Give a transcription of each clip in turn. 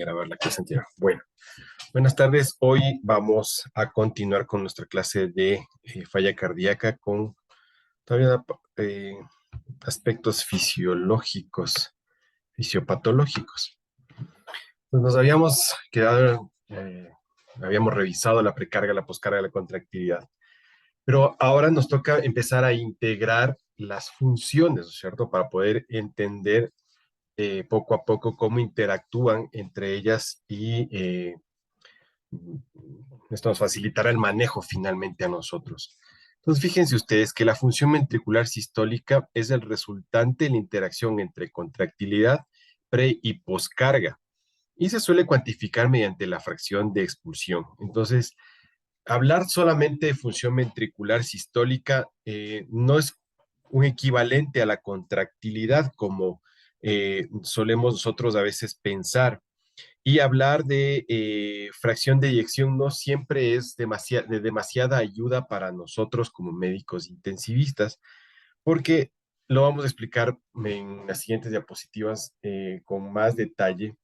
grabar la clase anterior. Bueno, buenas tardes. Hoy vamos a continuar con nuestra clase de falla cardíaca con todavía aspectos fisiológicos, fisiopatológicos. Pues nos habíamos quedado, habíamos revisado la precarga, la poscarga, la contractilidad, pero ahora nos toca empezar a integrar las funciones, ¿no es cierto? Para poder entender poco a poco cómo interactúan entre ellas y esto nos facilitará el manejo finalmente a nosotros. Entonces, fíjense ustedes que la función ventricular sistólica es el resultante de la interacción entre contractilidad, pre y poscarga, y se suele cuantificar mediante la fracción de expulsión. Entonces, hablar solamente de función ventricular sistólica no es un equivalente a la contractilidad como solemos nosotros a veces pensar. Y hablar de fracción de eyección no siempre es de demasiada ayuda para nosotros como médicos intensivistas, porque lo vamos a explicar en las siguientes diapositivas con más detalle,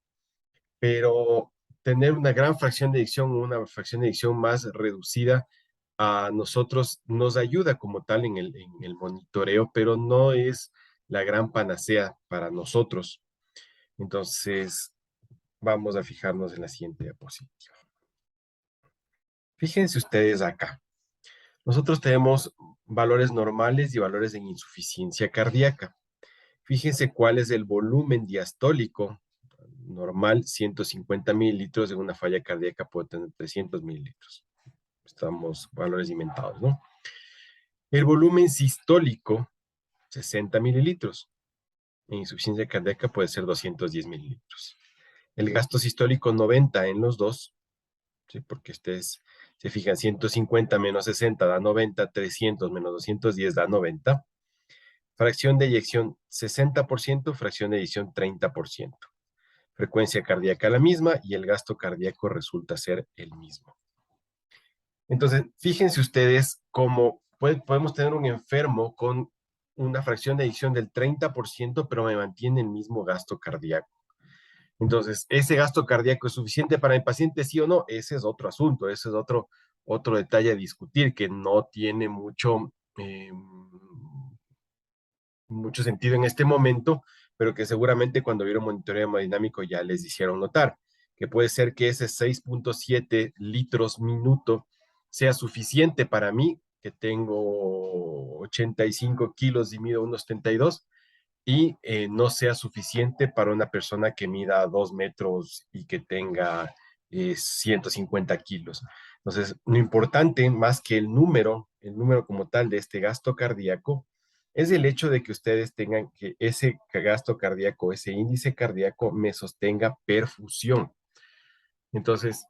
pero tener una gran fracción de eyección o una fracción de eyección más reducida a nosotros nos ayuda como tal en el monitoreo, pero no es la gran panacea para nosotros. Entonces, vamos a fijarnos en la siguiente diapositiva. Fíjense ustedes acá. Nosotros tenemos valores normales y valores en insuficiencia cardíaca. Fíjense cuál es el volumen diastólico normal, 150 mililitros, en una falla cardíaca puede tener 300 mililitros. Estamos valores inventados, ¿no? El volumen sistólico, 60 mililitros. En insuficiencia cardíaca puede ser 210 mililitros. El gasto sistólico, 90 en los dos, ¿sí? Porque ustedes se fijan, 150 menos 60 da 90, 300 menos 210 da 90. Fracción de eyección 60%, fracción de eyección 30%. Frecuencia cardíaca la misma y el gasto cardíaco resulta ser el mismo. Entonces, fíjense ustedes cómo podemos tener un enfermo con una fracción de eyección del 30%, pero me mantiene el mismo gasto cardíaco. Entonces, ¿ese gasto cardíaco es suficiente para el paciente, sí o no? Ese es otro asunto, ese es otro detalle a discutir que no tiene mucho sentido en este momento, pero que seguramente cuando vieron monitoreo hemodinámico ya les hicieron notar, que puede ser que ese 6.7 litros minuto sea suficiente para mí, que tengo 85 kilos y mido 1,72, y no sea suficiente para una persona que mida 2 metros y que tenga 150 kilos. Entonces, lo importante, más que el número como tal de este gasto cardíaco, es el hecho de que ustedes tengan que ese gasto cardíaco, ese índice cardíaco me sostenga perfusión. Entonces,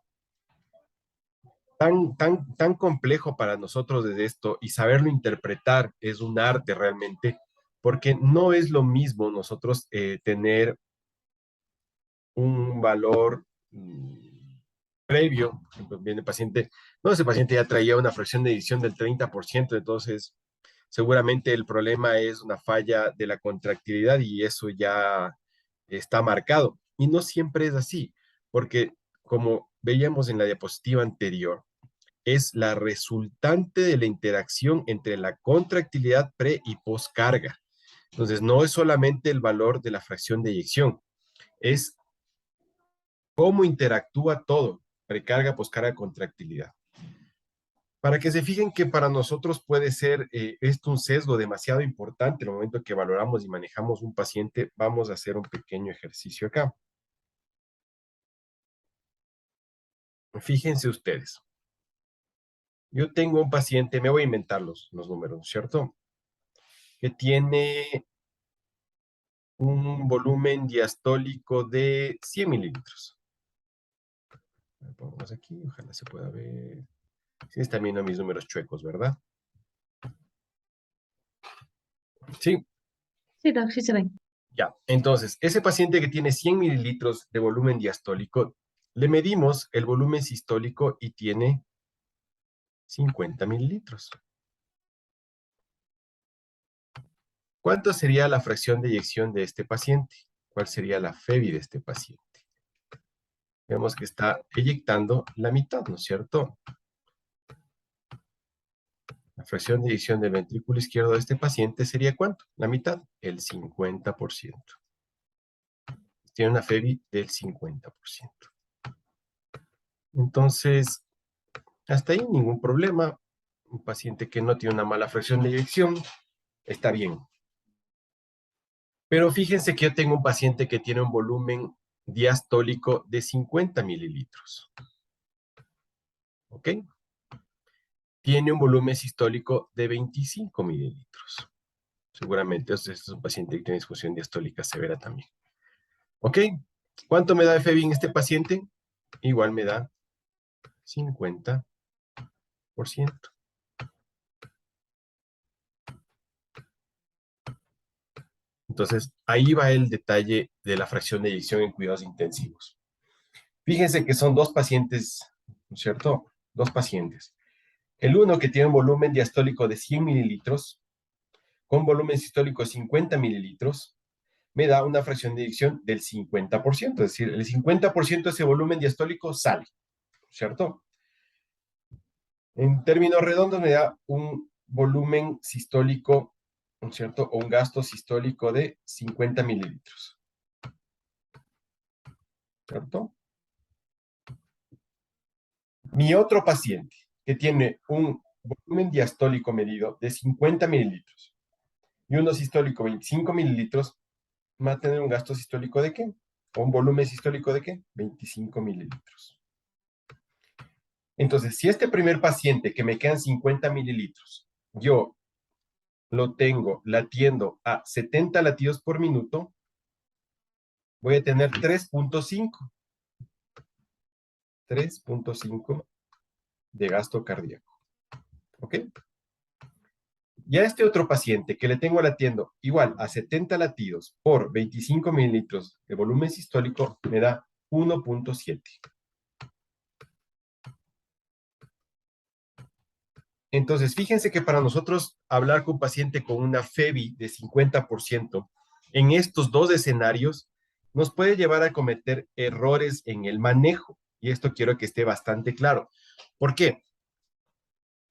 tan complejo para nosotros desde esto y saberlo interpretar es un arte realmente, porque no es lo mismo nosotros tener un valor previo. Por ejemplo, viene el paciente, no, ese paciente ya traía una fracción de eyección del 30%, entonces seguramente el problema es una falla de la contractilidad y eso ya está marcado. Y no siempre es así, porque como veíamos en la diapositiva anterior, es la resultante de la interacción entre la contractilidad pre y poscarga. Entonces, no es solamente el valor de la fracción de eyección, es cómo interactúa todo, precarga, poscarga, contractilidad. Para que se fijen que para nosotros puede ser esto un sesgo demasiado importante en el momento que valoramos y manejamos un paciente, vamos a hacer un pequeño ejercicio acá. Fíjense ustedes, yo tengo un paciente, me voy a inventar los números, ¿cierto? Que tiene un volumen diastólico de 100 mililitros. Pongamos aquí, ojalá se pueda ver. Sí, están viendo mis números chuecos, ¿verdad? Sí, Sí, Doc, sí se ven. ya. Entonces, ese paciente que tiene 100 mililitros de volumen diastólico, le medimos el volumen sistólico y tiene 50 mililitros. ¿Cuánto sería la fracción de eyección de este paciente? ¿Cuál sería la FEBI de este paciente? vemos que está eyectando la mitad, ¿no es cierto? La fracción de eyección del ventrículo izquierdo de este paciente sería ¿cuánto? La mitad, el 50%. Tiene una FEBI del 50%. Entonces, hasta ahí ningún problema. Un paciente que no tiene una mala fracción de eyección está bien. Pero fíjense que yo tengo un paciente que tiene un volumen diastólico de 50 mililitros. ¿Ok? Tiene un volumen sistólico de 25 mililitros. Seguramente este es un paciente que tiene disfunción diastólica severa también. ¿Ok? ¿Cuánto me da FEBI en este paciente? Igual me da 50%. Entonces, ahí va el detalle de la fracción de eyección en cuidados intensivos. Fíjense que son dos pacientes, ¿no es cierto? Dos pacientes. El uno que tiene un volumen diastólico de 100 mililitros, con volumen sistólico de 50 mililitros, me da una fracción de eyección del 50%, es decir, el 50% de ese volumen diastólico sale, ¿cierto? En términos redondos me da un volumen sistólico, ¿no es cierto? O un gasto sistólico de 50 mililitros, ¿cierto? Mi otro paciente, que tiene un volumen diastólico medido de 50 mililitros y uno sistólico 25 mililitros, va a tener un gasto sistólico de ¿qué? ¿O un volumen sistólico de qué? 25 mililitros. Entonces, si este primer paciente que me quedan 50 mililitros, yo lo tengo latiendo a 70 latidos por minuto, voy a tener 3.5 de gasto cardíaco. ¿Ok? Y a este otro paciente que le tengo latiendo igual a 70 latidos por 25 mililitros de volumen sistólico, me da 1.7. Entonces, fíjense que para nosotros hablar con un paciente con una FEBI de 50% en estos dos escenarios nos puede llevar a cometer errores en el manejo. Y esto quiero que esté bastante claro. ¿Por qué?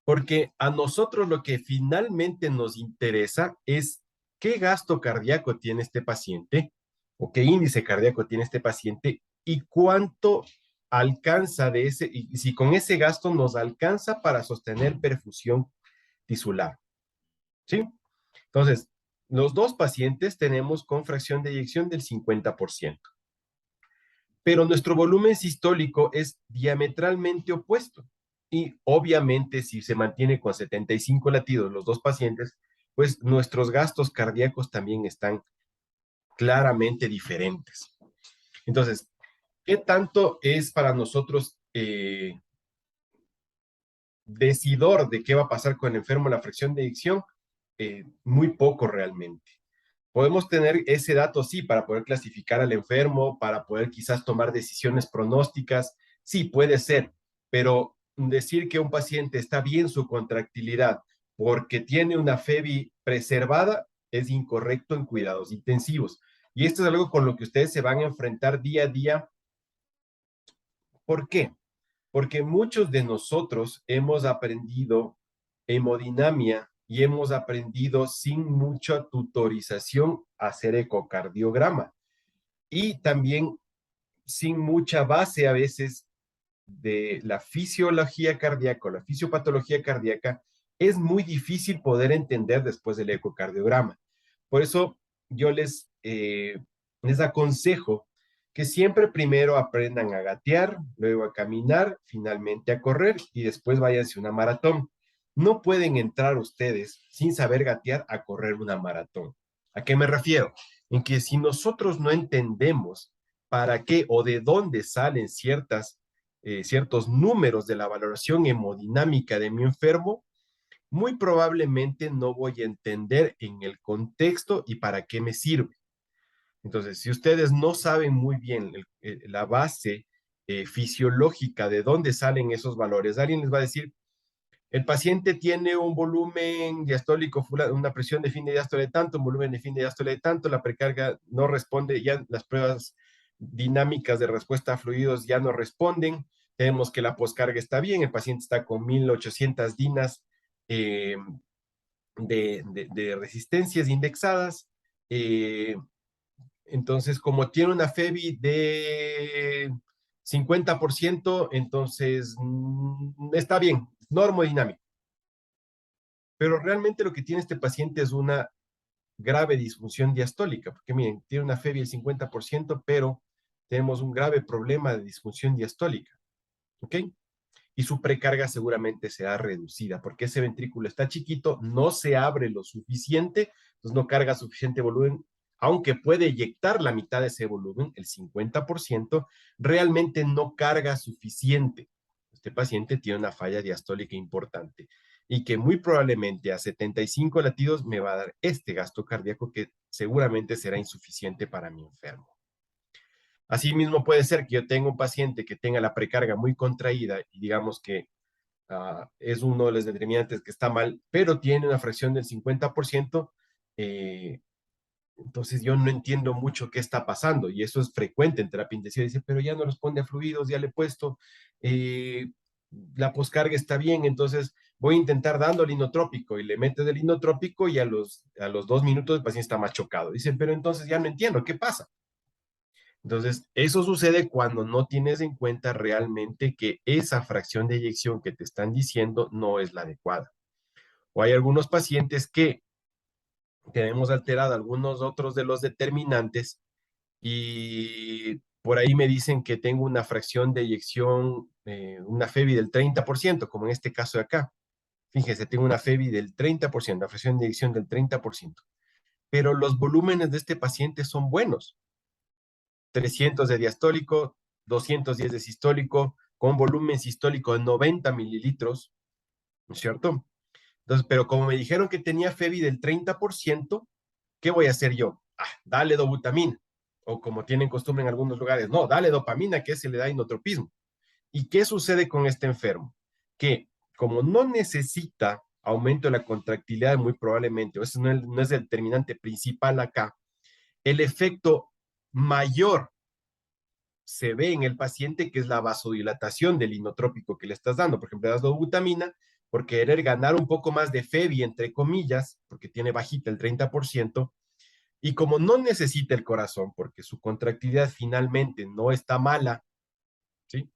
Porque a nosotros lo que finalmente nos interesa es qué gasto cardíaco tiene este paciente o qué índice cardíaco tiene este paciente y cuánto alcanza de ese, y si con ese gasto nos alcanza para sostener perfusión tisular. ¿Sí? Entonces, los dos pacientes tenemos con fracción de eyección del 50%, pero nuestro volumen sistólico es diametralmente opuesto. Y obviamente, si se mantiene con 75 latidos los dos pacientes, pues nuestros gastos cardíacos también están claramente diferentes. Entonces, ¿qué tanto es para nosotros decidor de qué va a pasar con el enfermo en la fracción de eyección? Muy poco realmente. Podemos tener ese dato, sí, para poder clasificar al enfermo, para poder quizás tomar decisiones pronósticas, sí, puede ser, pero decir que un paciente está bien su contractilidad porque tiene una FEBI preservada es incorrecto en cuidados intensivos. Y esto es algo con lo que ustedes se van a enfrentar día a día. ¿Por qué? Porque muchos de nosotros hemos aprendido hemodinamia y hemos aprendido sin mucha tutorización a hacer ecocardiograma y también sin mucha base a veces de la fisiología cardíaca o la fisiopatología cardíaca, es muy difícil poder entender después del ecocardiograma. Por eso yo les aconsejo que siempre primero aprendan a gatear, luego a caminar, finalmente a correr y después váyanse a una maratón. No pueden entrar ustedes sin saber gatear a correr una maratón. ¿A qué me refiero? En que si nosotros no entendemos para qué o de dónde salen ciertos números de la valoración hemodinámica de mi enfermo, muy probablemente no voy a entender en el contexto y para qué me sirve. Entonces, si ustedes no saben muy bien la base fisiológica de dónde salen esos valores, alguien les va a decir, el paciente tiene un volumen diastólico, una presión de fin de diástole de tanto, un volumen de fin de diástole de tanto, la precarga no responde, ya las pruebas dinámicas de respuesta a fluidos ya no responden. Tenemos que la poscarga está bien, el paciente está con 1800 dinas eh, de resistencias indexadas. Entonces, como tiene una FEBI de 50%, entonces está bien, normodinámico. Pero realmente lo que tiene este paciente es una grave disfunción diastólica, porque miren, tiene una FEBI del 50%, pero tenemos un grave problema de disfunción diastólica, ¿ok? Y su precarga seguramente será reducida, porque ese ventrículo está chiquito, no se abre lo suficiente, entonces no carga suficiente volumen, aunque puede eyectar la mitad de ese volumen, el 50%, realmente no carga suficiente. Este paciente tiene una falla diastólica importante y que muy probablemente a 75 latidos me va a dar este gasto cardíaco que seguramente será insuficiente para mi enfermo. Asimismo, puede ser que yo tenga un paciente que tenga la precarga muy contraída y digamos que es uno de los determinantes que está mal, pero tiene una fracción del 50%, entonces yo no entiendo mucho qué está pasando y eso es frecuente en terapia intensiva. Dice, pero ya no responde a fluidos, ya le he puesto, eh, la poscarga está bien, entonces voy a intentar dándole inotrópico y le metes el inotrópico y a los 2 minutos el paciente está más chocado. Dicen, pero entonces ya no entiendo, ¿qué pasa? Entonces, eso sucede cuando no tienes en cuenta realmente que esa fracción de eyección que te están diciendo no es la adecuada. O hay algunos pacientes que tenemos alterado algunos otros de los determinantes y por ahí me dicen que tengo una fracción de eyección, una FEBI del 30%, como en este caso de acá. Fíjense, tengo una FEBI del 30%, la fracción de eyección del 30%. Pero los volúmenes de este paciente son buenos. 300 de diastólico, 210 de sistólico, con volumen sistólico de 90 mililitros, ¿no es cierto? Entonces, pero como me dijeron que tenía FEBI del 30%, ¿qué voy a hacer yo? Dale dobutamina. O como tienen costumbre en algunos lugares, no, dale dopamina, que se le da inotropismo. ¿Y qué sucede con este enfermo? Que como no necesita aumento de la contractilidad, muy probablemente, o ese no es el determinante principal acá, el efecto mayor se ve en el paciente, que es la vasodilatación del inotrópico que le estás dando. Por ejemplo, le das dobutamina por querer ganar un poco más de FEBI, entre comillas, porque tiene bajita el 30%, y como no necesita el corazón, porque su contractilidad finalmente no está mala, ¿sí?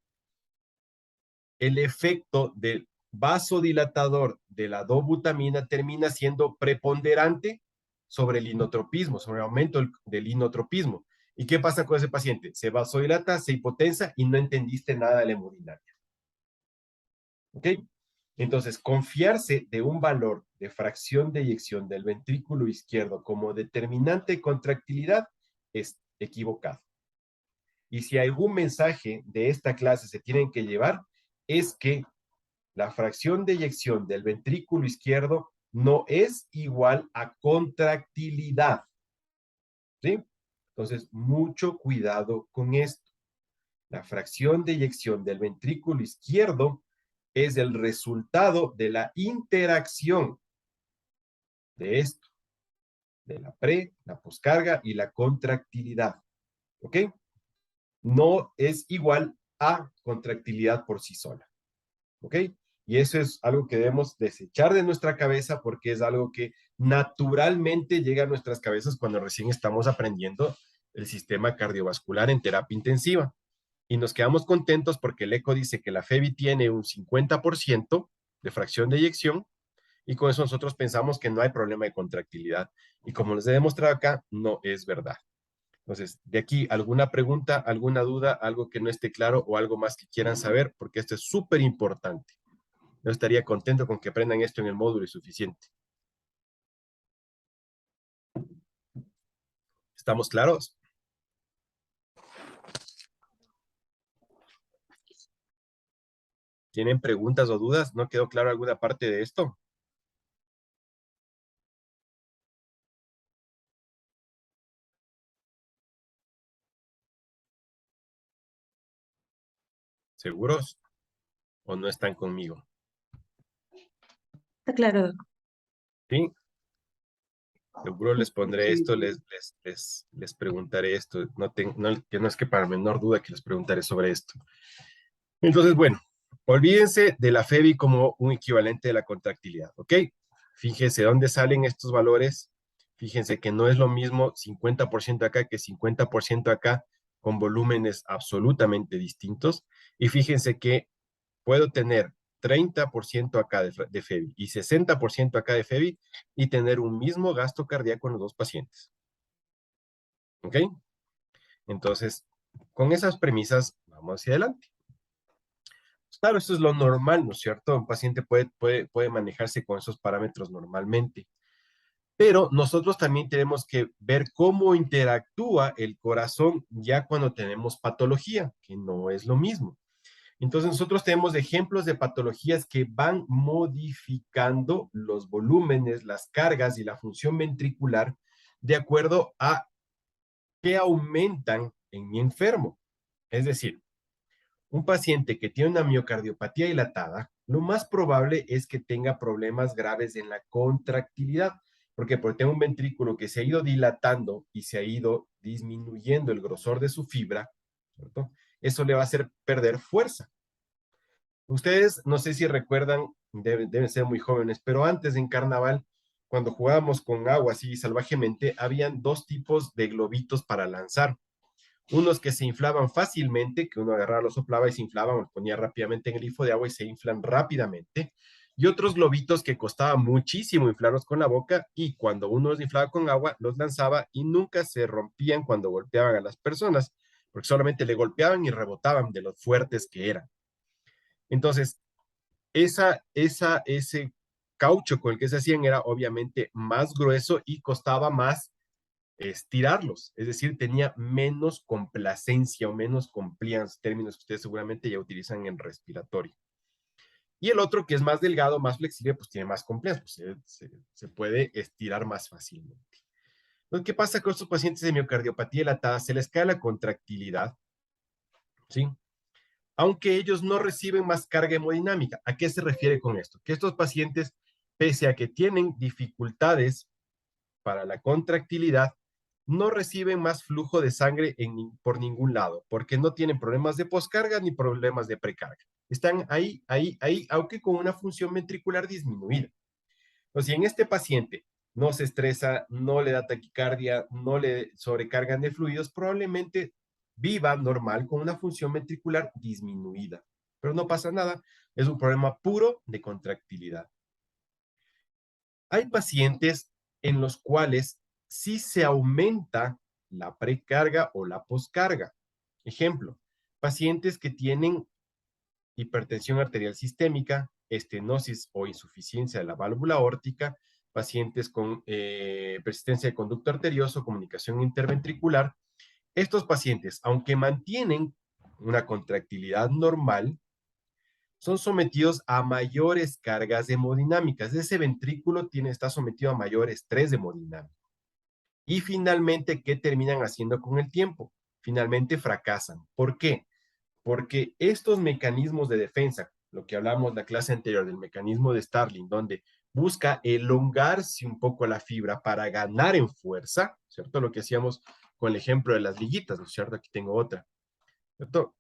El efecto del vasodilatador de la dobutamina termina siendo preponderante sobre el inotropismo, sobre el aumento del inotropismo. ¿Y qué pasa con ese paciente? Se vasodilata, se hipotensa y no entendiste nada de la hemodinamia. ¿Ok? Entonces, confiarse de un valor de fracción de eyección del ventrículo izquierdo como determinante de contractilidad es equivocado. Y si algún mensaje de esta clase se tienen que llevar, es que la fracción de eyección del ventrículo izquierdo no es igual a contractilidad. ¿Sí? Entonces, mucho cuidado con esto. La fracción de eyección del ventrículo izquierdo es el resultado de la interacción de esto, de la poscarga y la contractilidad. ¿Ok? No es igual a contractilidad por sí sola. ¿Ok? Y eso es algo que debemos desechar de nuestra cabeza porque es algo que naturalmente llega a nuestras cabezas cuando recién estamos aprendiendo el sistema cardiovascular en terapia intensiva. Y nos quedamos contentos porque el eco dice que la FEBI tiene un 50% de fracción de eyección y con eso nosotros pensamos que no hay problema de contractilidad. Y como les he demostrado acá, no es verdad. Entonces, de aquí, ¿alguna pregunta, alguna duda, algo que no esté claro o algo más que quieran saber? Porque esto es súper importante. Yo estaría contento con que aprendan esto en el módulo y suficiente. ¿Estamos claros? ¿Tienen preguntas o dudas? ¿No quedó claro alguna parte de esto? ¿Seguros o no están conmigo? Está claro, Doc. ¿Sí? Seguro les pondré esto, les preguntaré esto. Que no es que para menor duda que les preguntaré sobre esto. Entonces, bueno, olvídense de la FEBI como un equivalente de la contractilidad, ¿ok? Fíjense dónde salen estos valores. Fíjense que no es lo mismo 50% acá que 50% acá, con volúmenes absolutamente distintos. Y fíjense que puedo tener 30% acá de FEBI y 60% acá de FEBI y tener un mismo gasto cardíaco en los dos pacientes. ¿Ok? Entonces, con esas premisas, vamos hacia adelante. Pues claro, eso es lo normal, ¿no es cierto? Un paciente puede manejarse con esos parámetros normalmente. Pero nosotros también tenemos que ver cómo interactúa el corazón ya cuando tenemos patología, que no es lo mismo. Entonces nosotros tenemos ejemplos de patologías que van modificando los volúmenes, las cargas y la función ventricular de acuerdo a qué aumentan en mi enfermo. Es decir, un paciente que tiene una miocardiopatía dilatada, lo más probable es que tenga problemas graves en la contractilidad. ¿Por qué? Porque tengo un ventrículo que se ha ido dilatando y se ha ido disminuyendo el grosor de su fibra, ¿cierto? Eso le va a hacer perder fuerza. Ustedes, no sé si recuerdan, deben ser muy jóvenes, pero antes en carnaval, cuando jugábamos con agua así salvajemente, habían dos tipos de globitos para lanzar. Unos que se inflaban fácilmente, que uno agarraba, lo soplaba y se inflaban, los ponía rápidamente en el grifo de agua y se inflan rápidamente. Y otros globitos que costaba muchísimo inflarlos con la boca y cuando uno los inflaba con agua, los lanzaba y nunca se rompían cuando golpeaban a las personas, porque solamente le golpeaban y rebotaban de los fuertes que eran. Entonces, ese caucho con el que se hacían era obviamente más grueso y costaba más estirarlos, es decir, tenía menos complacencia o menos compliance, términos que ustedes seguramente ya utilizan en respiratorio. Y el otro, que es más delgado, más flexible, pues tiene más compliance, pues se puede estirar más fácilmente. Entonces, ¿qué pasa con estos pacientes de miocardiopatía dilatada? Se les cae la contractilidad, ¿sí? Aunque ellos no reciben más carga hemodinámica. ¿A qué se refiere con esto? Que estos pacientes, pese a que tienen dificultades para la contractilidad, no reciben más flujo de sangre por ningún lado, porque no tienen problemas de poscarga ni problemas de precarga. Están ahí, aunque con una función ventricular disminuida. Entonces, si en este paciente no se estresa, no le da taquicardia, no le sobrecargan de fluidos, probablemente viva normal con una función ventricular disminuida. Pero no pasa nada, es un problema puro de contractilidad. Hay pacientes en los cuales sí se aumenta la precarga o la poscarga. Ejemplo, pacientes que tienen hipertensión arterial sistémica, estenosis o insuficiencia de la válvula aórtica, pacientes con persistencia de conducto arterioso, comunicación interventricular. Estos pacientes, aunque mantienen una contractilidad normal, son sometidos a mayores cargas hemodinámicas. Ese ventrículo está sometido a mayor estrés hemodinámico. Y finalmente, ¿qué terminan haciendo con el tiempo? Finalmente fracasan. ¿Por qué? Porque estos mecanismos de defensa, lo que hablamos en la clase anterior del mecanismo de Starling, donde busca elongarse un poco la fibra para ganar en fuerza, ¿cierto? Lo que hacíamos con el ejemplo de las liguitas, ¿no es cierto? Aquí tengo otra, ¿cierto?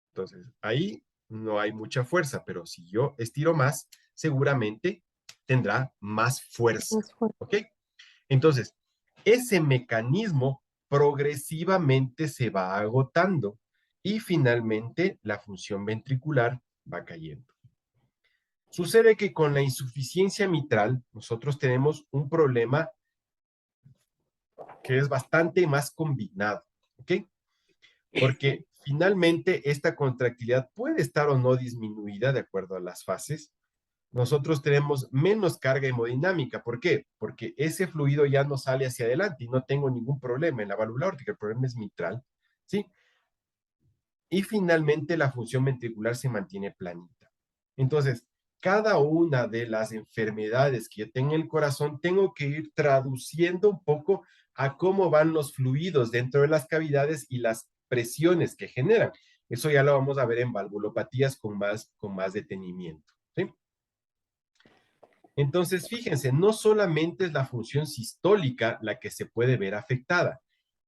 Entonces, ahí no hay mucha fuerza, pero si yo estiro más, seguramente tendrá más fuerza, Más fuerte. ¿ok? Entonces, ese mecanismo progresivamente se va agotando y finalmente la función ventricular va cayendo. Sucede que con la insuficiencia mitral nosotros tenemos un problema que es bastante más combinado, ¿ok? Porque finalmente esta contractilidad puede estar o no disminuida de acuerdo a las fases. Nosotros tenemos menos carga hemodinámica. ¿Por qué? Porque ese fluido ya no sale hacia adelante y no tengo ningún problema en la válvula aórtica. El problema es mitral, ¿sí? Y finalmente la función ventricular se mantiene planita. Entonces, cada una de las enfermedades que yo tengo en el corazón, tengo que ir traduciendo un poco a cómo van los fluidos dentro de las cavidades y las presiones que generan. Eso ya lo vamos a ver en valvulopatías con más detenimiento, ¿sí? Entonces, fíjense, no solamente es la función sistólica la que se puede ver afectada.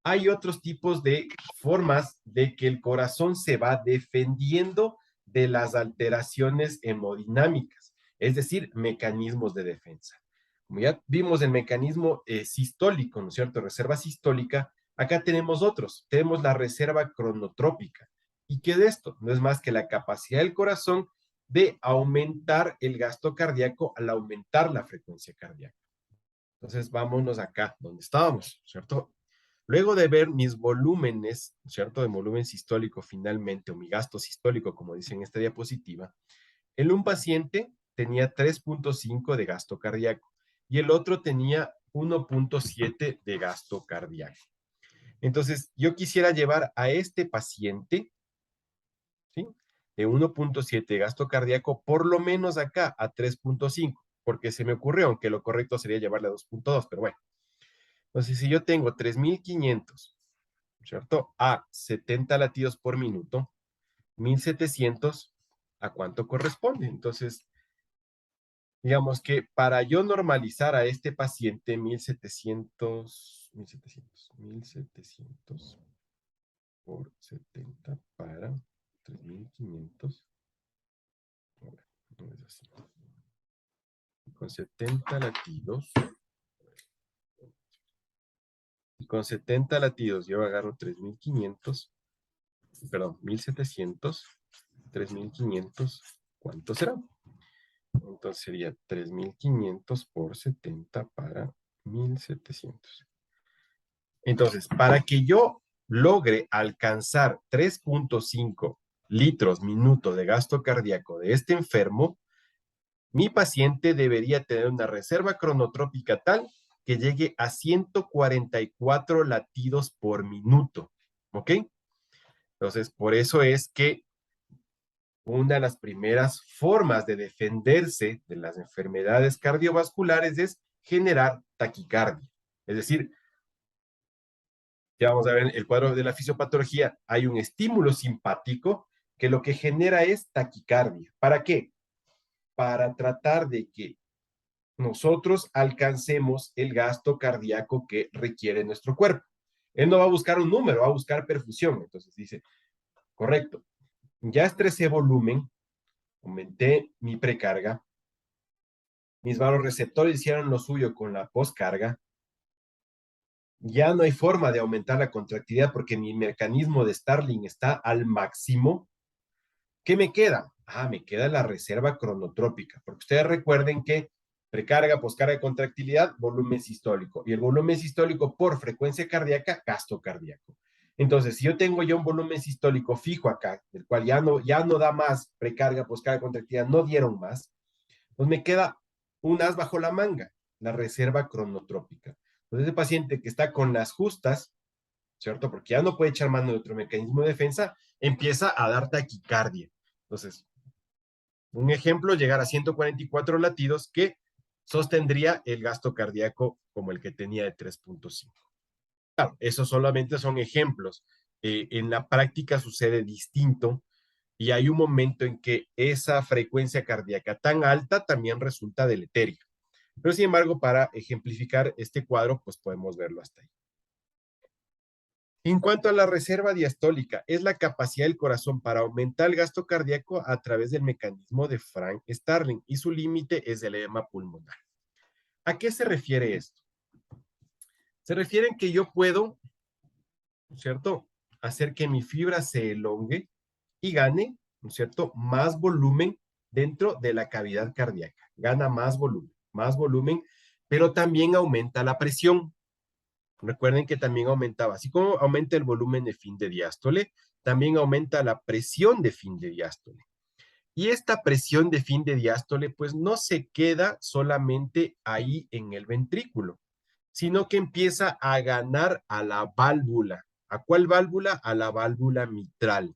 Hay otros tipos de formas de que el corazón se va defendiendo de las alteraciones hemodinámicas, es decir, mecanismos de defensa. Como ya vimos el mecanismo sistólico, ¿no es cierto? Reserva sistólica, acá tenemos otros. Tenemos la reserva cronotrópica. ¿Y qué de esto? No es más que la capacidad del corazón de aumentar el gasto cardíaco al aumentar la frecuencia cardíaca. Entonces, vámonos acá, donde estábamos, ¿cierto? Luego de ver mis volúmenes, ¿cierto? De volumen sistólico finalmente, o mi gasto sistólico, como dice en esta diapositiva, en un paciente tenía 3.5 de gasto cardíaco y el otro tenía 1.7 de gasto cardíaco. Entonces, yo quisiera llevar a este paciente, ¿sí? De 1.7 gasto cardíaco, por lo menos acá a 3.5, porque se me ocurrió, aunque lo correcto sería llevarle a 2.2, pero bueno. Entonces, si yo tengo 3.500, ¿cierto? A 70 latidos por minuto, 1.700, ¿a cuánto corresponde? Entonces, digamos que para yo normalizar a este paciente, 1.700 por 70 para 3.500. No es así. Con 70 latidos. Y con 70 latidos yo agarro 3.500, perdón, 1.700, 3.500, ¿cuánto será? Entonces sería 3.500 por 70 para 1.700. Entonces, para que yo logre alcanzar 3.5 litros minuto de gasto cardíaco de este enfermo, mi paciente debería tener una reserva cronotrópica tal que llegue a 144 latidos por minuto. ¿Ok? Entonces, por eso es que una de las primeras formas de defenderse de las enfermedades cardiovasculares es generar taquicardia. Es decir, ya vamos a ver en el cuadro de la fisiopatología, hay un estímulo simpático que lo que genera es taquicardia. ¿Para qué? Para tratar de que nosotros alcancemos el gasto cardíaco que requiere nuestro cuerpo. Él no va a buscar un número, va a buscar perfusión. Entonces dice, correcto, ya estresé volumen, aumenté mi precarga, mis vasoreceptores hicieron lo suyo con la poscarga, ya no hay forma de aumentar la contractilidad porque mi mecanismo de Starling está al máximo. ¿Qué me queda? Me queda la reserva cronotrópica, porque ustedes recuerden que precarga, poscarga, contractilidad, volumen sistólico, y el volumen sistólico por frecuencia cardíaca, gasto cardíaco. Entonces, si yo tengo ya un volumen sistólico fijo acá, del cual ya no da más precarga, poscarga, contractilidad, no dieron más, pues me queda un as bajo la manga, la reserva cronotrópica. Entonces, ese paciente que está con las justas, ¿cierto? Porque ya no puede echar mano de otro mecanismo de defensa, empieza a dar taquicardia. Entonces, un ejemplo, llegar a 144 latidos que sostendría el gasto cardíaco como el que tenía de 3.5. Claro, esos solamente son ejemplos. En la práctica sucede distinto y hay un momento en que esa frecuencia cardíaca tan alta también resulta deleteria. Pero sin embargo, para ejemplificar este cuadro, pues podemos verlo hasta ahí. En cuanto a la reserva diastólica, es la capacidad del corazón para aumentar el gasto cardíaco a través del mecanismo de Frank Starling y su límite es el edema pulmonar. ¿A qué se refiere esto? Se refiere en que yo puedo, ¿no es cierto?, hacer que mi fibra se elongue y gane, ¿no es cierto?, más volumen dentro de la cavidad cardíaca. Gana más volumen, pero también aumenta la presión. Recuerden que también aumentaba, así como aumenta el volumen de fin de diástole, también aumenta la presión de fin de diástole. Y esta presión de fin de diástole, pues no se queda solamente ahí en el ventrículo, sino que empieza a ganar a la válvula. ¿A cuál válvula? A la válvula mitral,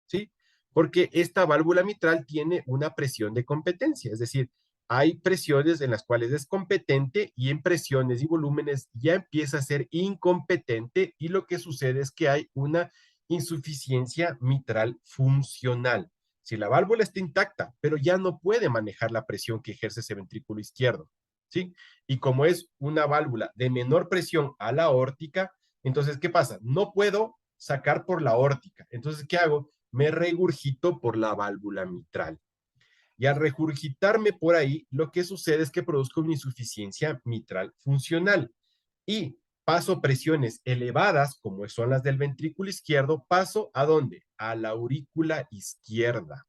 ¿sí? Porque esta válvula mitral tiene una presión de competencia, es decir, hay presiones en las cuales es competente y en presiones y volúmenes ya empieza a ser incompetente y lo que sucede es que hay una insuficiencia mitral funcional. Si la válvula está intacta, pero ya no puede manejar la presión que ejerce ese ventrículo izquierdo, ¿sí? Y como es una válvula de menor presión a la aórtica, entonces, ¿qué pasa? No puedo sacar por la aórtica. Entonces, ¿qué hago? Me regurgito por la válvula mitral. Y al regurgitarme por ahí, lo que sucede es que produzco una insuficiencia mitral funcional. Y paso presiones elevadas, como son las del ventrículo izquierdo, paso ¿a dónde? A la aurícula izquierda.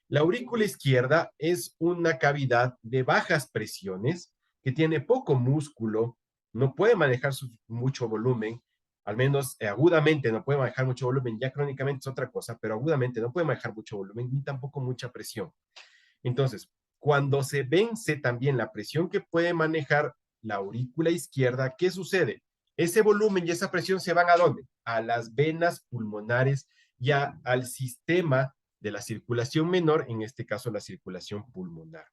La aurícula izquierda es una cavidad de bajas presiones que tiene poco músculo, no puede manejar mucho volumen, al menos agudamente no puede manejar mucho volumen, ya crónicamente es otra cosa, pero agudamente no puede manejar mucho volumen ni tampoco mucha presión. Entonces, cuando se vence también la presión que puede manejar la aurícula izquierda, ¿qué sucede? Ese volumen y esa presión se van ¿a dónde? A las venas pulmonares y al sistema de la circulación menor, en este caso la circulación pulmonar.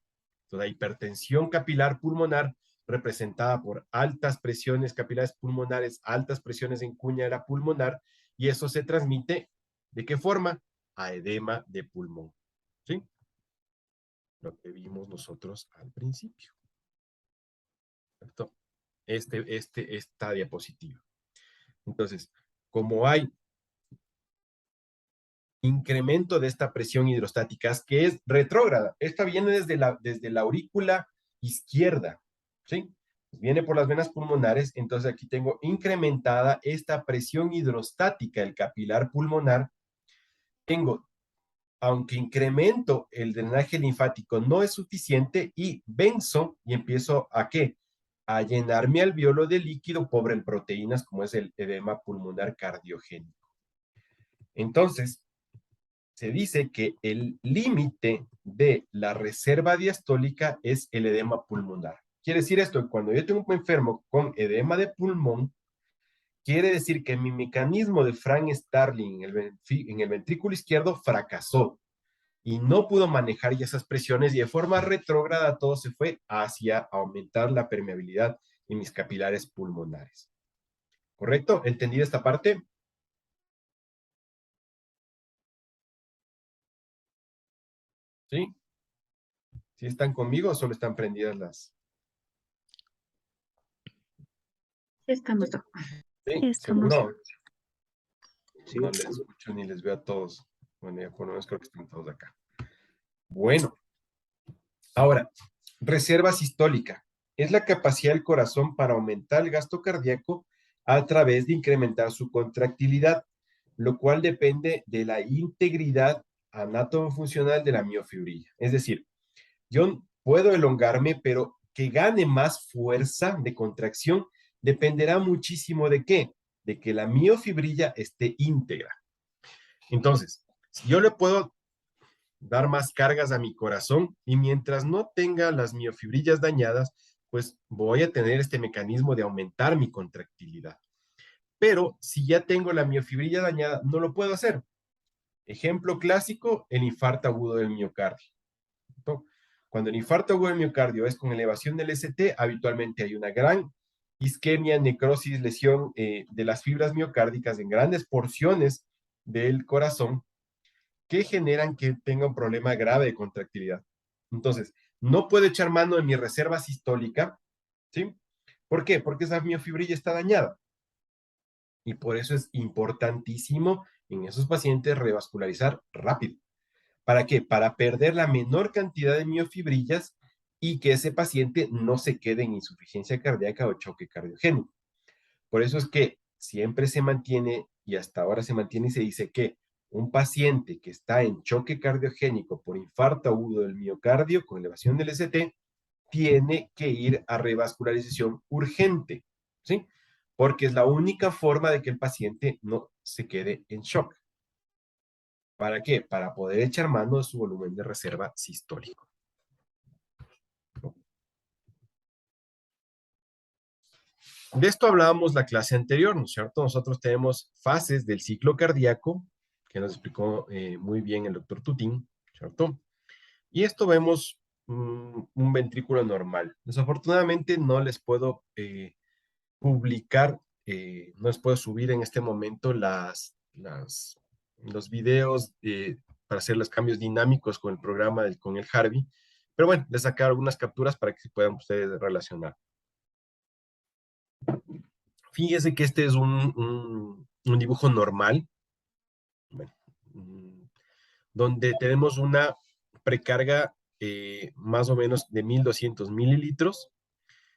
Entonces, la hipertensión capilar pulmonar representada por altas presiones capilares pulmonares, altas presiones en cuña pulmonar, y eso se transmite, ¿de qué forma? A edema de pulmón. ¿Sí? Lo que vimos nosotros al principio. ¿Cierto? Esta diapositiva. Entonces, como hay incremento de esta presión hidrostática, que es retrógrada, esta viene desde la aurícula izquierda, ¿sí? Viene por las venas pulmonares, entonces aquí tengo incrementada esta presión hidrostática, el capilar pulmonar. Tengo, aunque incremento el drenaje linfático, no es suficiente y venzo y empiezo ¿a qué? A llenar mi alveolo de líquido pobre en proteínas, como es el edema pulmonar cardiogénico. Entonces, se dice que el límite de la reserva diastólica es el edema pulmonar. Quiere decir esto, cuando yo tengo un enfermo con edema de pulmón, quiere decir que mi mecanismo de Frank Starling en el ventrículo izquierdo fracasó y no pudo manejar ya esas presiones y de forma retrógrada todo se fue hacia aumentar la permeabilidad en mis capilares pulmonares. ¿Correcto? ¿Entendida esta parte? ¿Sí? ¿Sí están conmigo o solo están prendidas las? Estamos, Sí, estamos. seguro. No les escucho ni les veo a todos. Bueno, ya por lo menos creo que están todos acá. Bueno, ahora, reserva sistólica. Es la capacidad del corazón para aumentar el gasto cardíaco a través de incrementar su contractilidad, lo cual depende de la integridad anátomo-funcional de la miofibrilla. Es decir, yo puedo elongarme, pero que gane más fuerza de contracción dependerá muchísimo de qué, de que la miofibrilla esté íntegra. Entonces, si yo le puedo dar más cargas a mi corazón y mientras no tenga las miofibrillas dañadas, pues voy a tener este mecanismo de aumentar mi contractilidad. Pero si ya tengo la miofibrilla dañada, no lo puedo hacer. Ejemplo clásico, el infarto agudo del miocardio. Cuando el infarto agudo del miocardio es con elevación del ST, habitualmente hay una gran isquemia, necrosis, lesión de las fibras miocárdicas en grandes porciones del corazón que generan que tenga un problema grave de contractilidad. Entonces, no puedo echar mano de mi reserva sistólica, ¿sí? ¿Por qué? Porque esa miofibrilla está dañada. Y por eso es importantísimo en esos pacientes revascularizar rápido. ¿Para qué? Para perder la menor cantidad de miofibrillas y que ese paciente no se quede en insuficiencia cardíaca o choque cardiogénico. Por eso es que siempre se mantiene, y hasta ahora se mantiene y se dice que un paciente que está en choque cardiogénico por infarto agudo del miocardio con elevación del ST tiene que ir a revascularización urgente, ¿sí? Porque es la única forma de que el paciente no se quede en shock. ¿Para qué? Para poder echar mano de su volumen de reserva sistólico. De esto hablábamos la clase anterior, ¿no es cierto? Nosotros tenemos fases del ciclo cardíaco, que nos explicó muy bien el doctor Tutín, ¿cierto? Y esto vemos un ventrículo normal. Desafortunadamente no les puedo publicar, no les puedo subir en este momento los videos para hacer los cambios dinámicos con el programa, con el Harvey. Pero bueno, les saqué algunas capturas para que se puedan ustedes relacionar. Fíjense que este es un dibujo normal, bueno, donde tenemos una precarga más o menos de 1200 mililitros.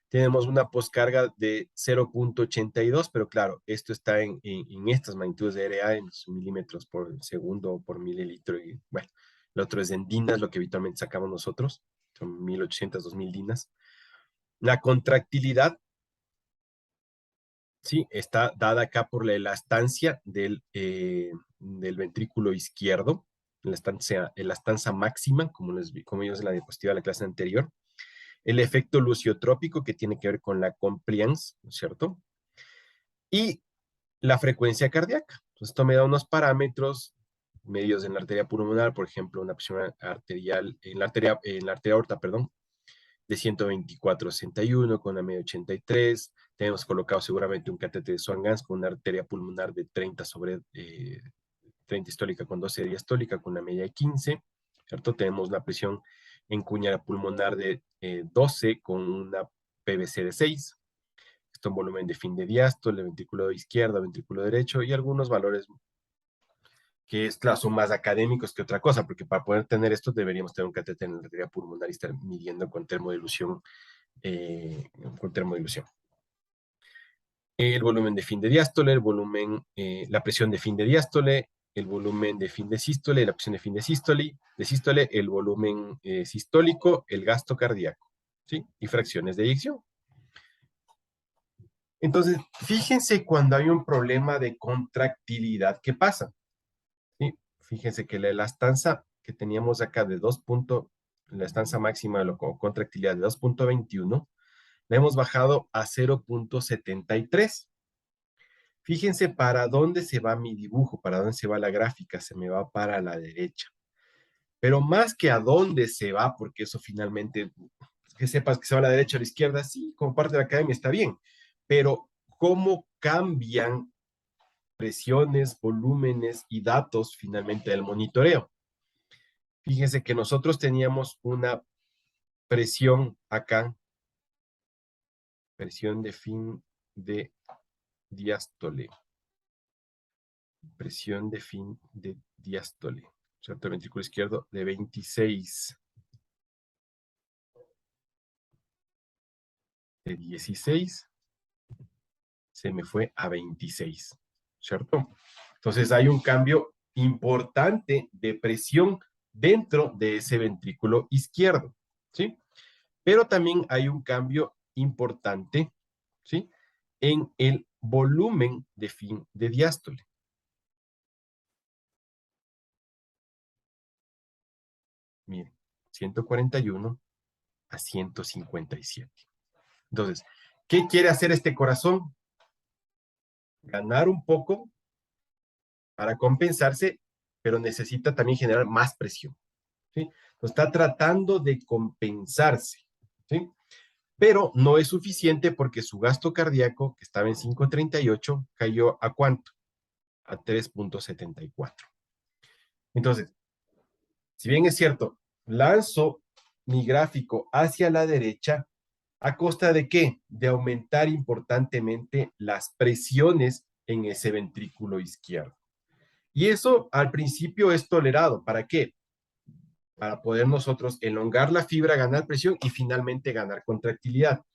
Tenemos una poscarga de 0.82, pero claro, esto está en estas magnitudes de RA, en milímetros por segundo o por mililitro. Y bueno, el otro es en dinas, lo que habitualmente sacamos nosotros, son 1800, 2000 dinas. La contractilidad, sí, está dada acá por la elastancia del ventrículo izquierdo, la elastanza máxima, como vimos en la diapositiva de la clase anterior. El efecto luciotrópico, que tiene que ver con la compliance, ¿no es cierto? Y la frecuencia cardíaca. Entonces, esto me da unos parámetros medios en la arteria pulmonar, por ejemplo, una presión arterial, en la arteria aorta, perdón, de 124/61 con una media 83. Tenemos colocado seguramente un catéter de Swan-Ganz con una arteria pulmonar de 30 histólica con 12 diastólica con una media de 15, ¿cierto? Tenemos la presión en cuña pulmonar de 12 con una PVC de 6. Esto en volumen de fin de diástole, ventrículo izquierdo, ventrículo derecho y algunos valores que claro, son más académicos que otra cosa, porque para poder tener esto deberíamos tener un catéter en la arteria pulmonar y estar midiendo con termodilución. Con termodilución. El volumen de fin de diástole, la presión de fin de diástole, el volumen de fin de sístole, la presión de fin de sístole, el volumen sistólico, el gasto cardíaco, ¿sí? Y fracciones de eyección. Entonces, fíjense cuando hay un problema de contractilidad, ¿qué pasa? ¿Sí? Fíjense que la elastanza que teníamos acá de la elastanza máxima de la contractilidad de 2.21, la hemos bajado a 0.73. Fíjense para dónde se va mi dibujo, para dónde se va la gráfica, se me va para la derecha. Pero más que a dónde se va, porque eso finalmente, que sepas que se va a la derecha o a la izquierda, sí, como parte de la academia está bien, pero cómo cambian presiones, volúmenes y datos finalmente del monitoreo. Fíjense que nosotros teníamos una presión acá, presión de fin de diástole, presión de fin de diástole, ¿cierto? El ventrículo izquierdo de 26, de 16, se me fue a 26, ¿cierto? Entonces hay un cambio importante de presión dentro de ese ventrículo izquierdo, ¿sí? Pero también hay un cambio importante, ¿sí? En el volumen de fin de diástole. Miren, 141 a 157. Entonces, ¿qué quiere hacer este corazón? Ganar un poco para compensarse, pero necesita también generar más presión, ¿sí? Entonces, está tratando de compensarse, ¿sí? Pero no es suficiente porque su gasto cardíaco, que estaba en 5.38, cayó ¿a cuánto? A 3.74. Entonces, si bien es cierto, lanzo mi gráfico hacia la derecha, ¿a costa de qué? De aumentar importantemente las presiones en ese ventrículo izquierdo. Y eso al principio es tolerado. ¿Para qué? Para poder nosotros elongar la fibra, ganar presión y finalmente ganar contractilidad.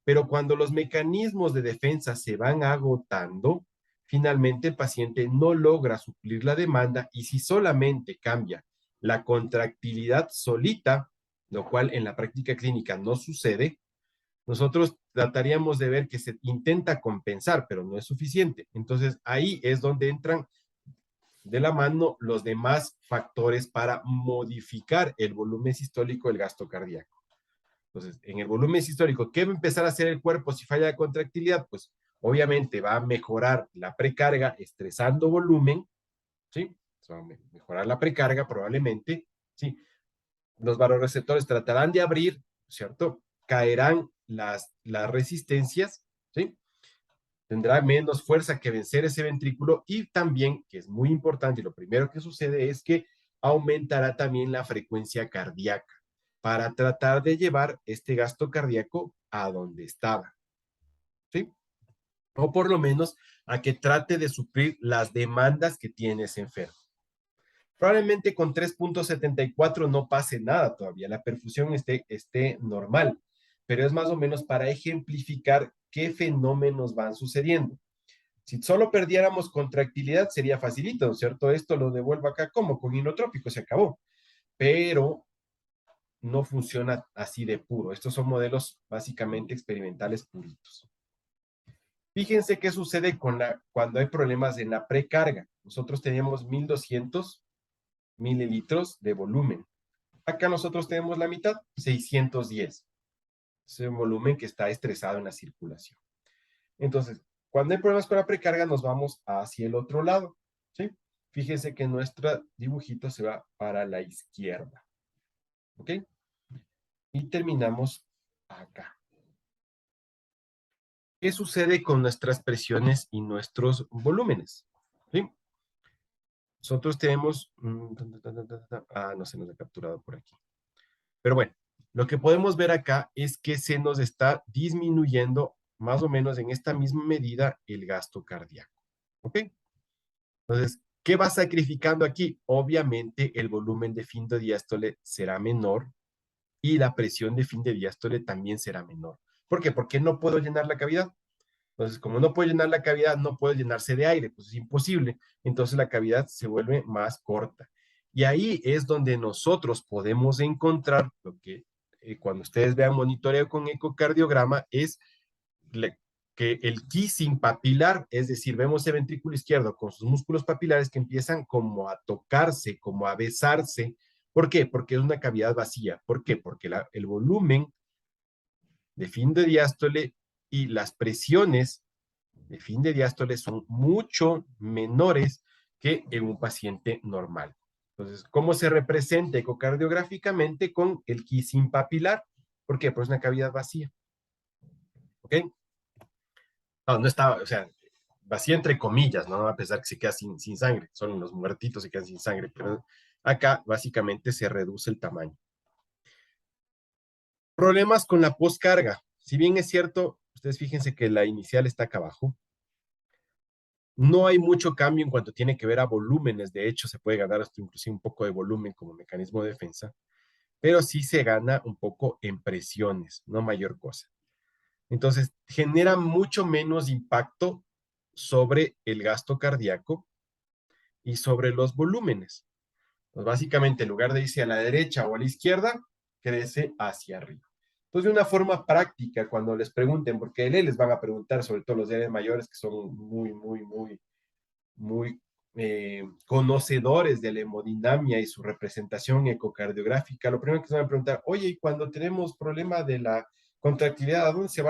Pero cuando los mecanismos de defensa se van agotando, finalmente el paciente no logra suplir la demanda y si solamente cambia la contractilidad solita, lo cual en la práctica clínica no sucede, nosotros trataríamos de ver que se intenta compensar, pero no es suficiente. Entonces ahí es donde entran de la mano los demás factores para modificar el volumen sistólico del gasto cardíaco. Entonces, en el volumen sistólico, ¿qué va a empezar a hacer el cuerpo si falla la contractilidad? Pues obviamente va a mejorar la precarga estresando volumen, ¿sí? Va a mejorar la precarga probablemente, ¿sí? Los vasoreceptores tratarán de abrir, ¿cierto? Caerán las resistencias, ¿sí? Tendrá menos fuerza que vencer ese ventrículo y también, que es muy importante, y lo primero que sucede es que aumentará también la frecuencia cardíaca para tratar de llevar este gasto cardíaco a donde estaba, ¿sí? O por lo menos a que trate de suplir las demandas que tiene ese enfermo. Probablemente con 3.74 no pase nada todavía, la perfusión esté normal, pero es más o menos para ejemplificar qué fenómenos van sucediendo. Si solo perdiéramos contractilidad sería facilito, ¿no es cierto? Esto lo devuelvo acá como con inotrópico, se acabó. Pero no funciona así de puro. Estos son modelos básicamente experimentales puritos. Fíjense qué sucede cuando hay problemas en la precarga. Nosotros teníamos 1200 mililitros de volumen. Acá nosotros tenemos la mitad, 610. Es un volumen que está estresado en la circulación. Entonces, cuando hay problemas con la precarga, nos vamos hacia el otro lado, ¿sí? Fíjense que nuestro dibujito se va para la izquierda, ¿ok? Y terminamos acá. ¿Qué sucede con nuestras presiones y nuestros volúmenes? ¿Sí? Nosotros tenemos... no se nos ha capturado por aquí. Pero bueno, lo que podemos ver acá es que se nos está disminuyendo más o menos en esta misma medida el gasto cardíaco. ¿Ok? Entonces, ¿qué va sacrificando aquí? Obviamente el volumen de fin de diástole será menor y la presión de fin de diástole también será menor. ¿Por qué? Porque no puedo llenar la cavidad. Entonces, como no puedo llenar la cavidad, no puede llenarse de aire, pues es imposible. Entonces la cavidad se vuelve más corta. Y ahí es donde nosotros podemos encontrar lo que cuando ustedes vean monitoreo con ecocardiograma es que el kissing papilar, es decir, vemos el ventrículo izquierdo con sus músculos papilares que empiezan como a tocarse, como a besarse. ¿Por qué? Porque es una cavidad vacía. ¿Por qué? Porque el volumen de fin de diástole y las presiones de fin de diástole son mucho menores que en un paciente normal. Entonces, ¿cómo se representa ecocardiográficamente con el kissing papilar? ¿Por qué? Pues una cavidad vacía. ¿Ok? No, no está, o sea, vacía entre comillas, ¿no? A pesar que se queda sin sangre. Son los muertitos se quedan sin sangre, pero acá básicamente se reduce el tamaño. Problemas con la poscarga. Si bien es cierto, ustedes fíjense que la inicial está acá abajo, no hay mucho cambio en cuanto tiene que ver a volúmenes. De hecho, se puede ganar hasta inclusive un poco de volumen como mecanismo de defensa, pero sí se gana un poco en presiones, no mayor cosa. Entonces, genera mucho menos impacto sobre el gasto cardíaco y sobre los volúmenes. Pues básicamente, en lugar de irse a la derecha o a la izquierda, crece hacia arriba. Entonces, de una forma práctica, cuando les pregunten, porque les van a preguntar, sobre todo los de mayores, que son muy conocedores de la hemodinamia y su representación ecocardiográfica, lo primero que se van a preguntar, oye, y cuando tenemos problema de la contractilidad, ¿a dónde se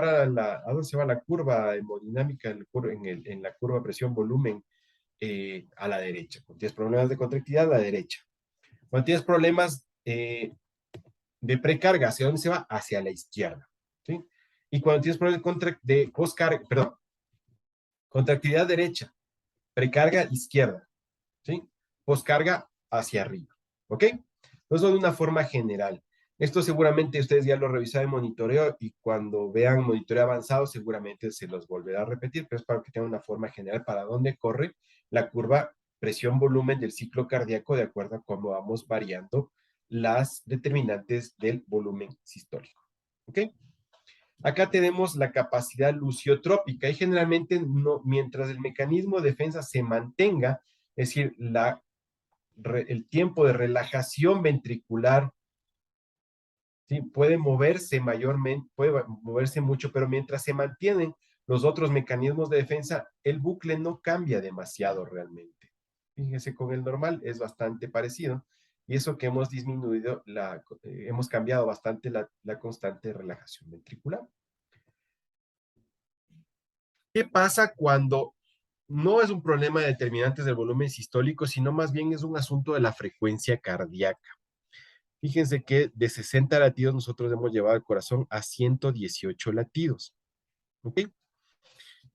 va la curva hemodinámica en la curva presión-volumen? A la derecha. Cuando tienes problemas de contractilidad, a la derecha. Cuando tienes problemas de precarga, ¿hacia dónde se va? Hacia la izquierda. ¿Sí? Y cuando tienes problemas de postcarga, perdón, contractilidad derecha, precarga izquierda, ¿sí? Poscarga hacia arriba, ¿ok? Entonces, de una forma general. Esto seguramente ustedes ya lo revisaron en monitoreo y cuando vean monitoreo avanzado seguramente se los volverá a repetir, pero es para que tengan una forma general para dónde corre la curva presión-volumen del ciclo cardíaco de acuerdo a cómo vamos variando las determinantes del volumen sistólico, ¿ok? Acá tenemos la capacidad luciotrópica y generalmente no, mientras el mecanismo de defensa se mantenga, es decir, el tiempo de relajación ventricular, ¿sí? Puede moverse mayormente, puede moverse mucho, pero mientras se mantienen los otros mecanismos de defensa, el bucle no cambia demasiado realmente. Fíjense, con el normal es bastante parecido. Y eso que hemos disminuido, hemos cambiado bastante la constante relajación ventricular. ¿Qué pasa cuando no es un problema de determinantes del volumen sistólico, sino más bien es un asunto de la frecuencia cardíaca? Fíjense que de 60 latidos nosotros hemos llevado el corazón a 118 latidos. ¿Ok?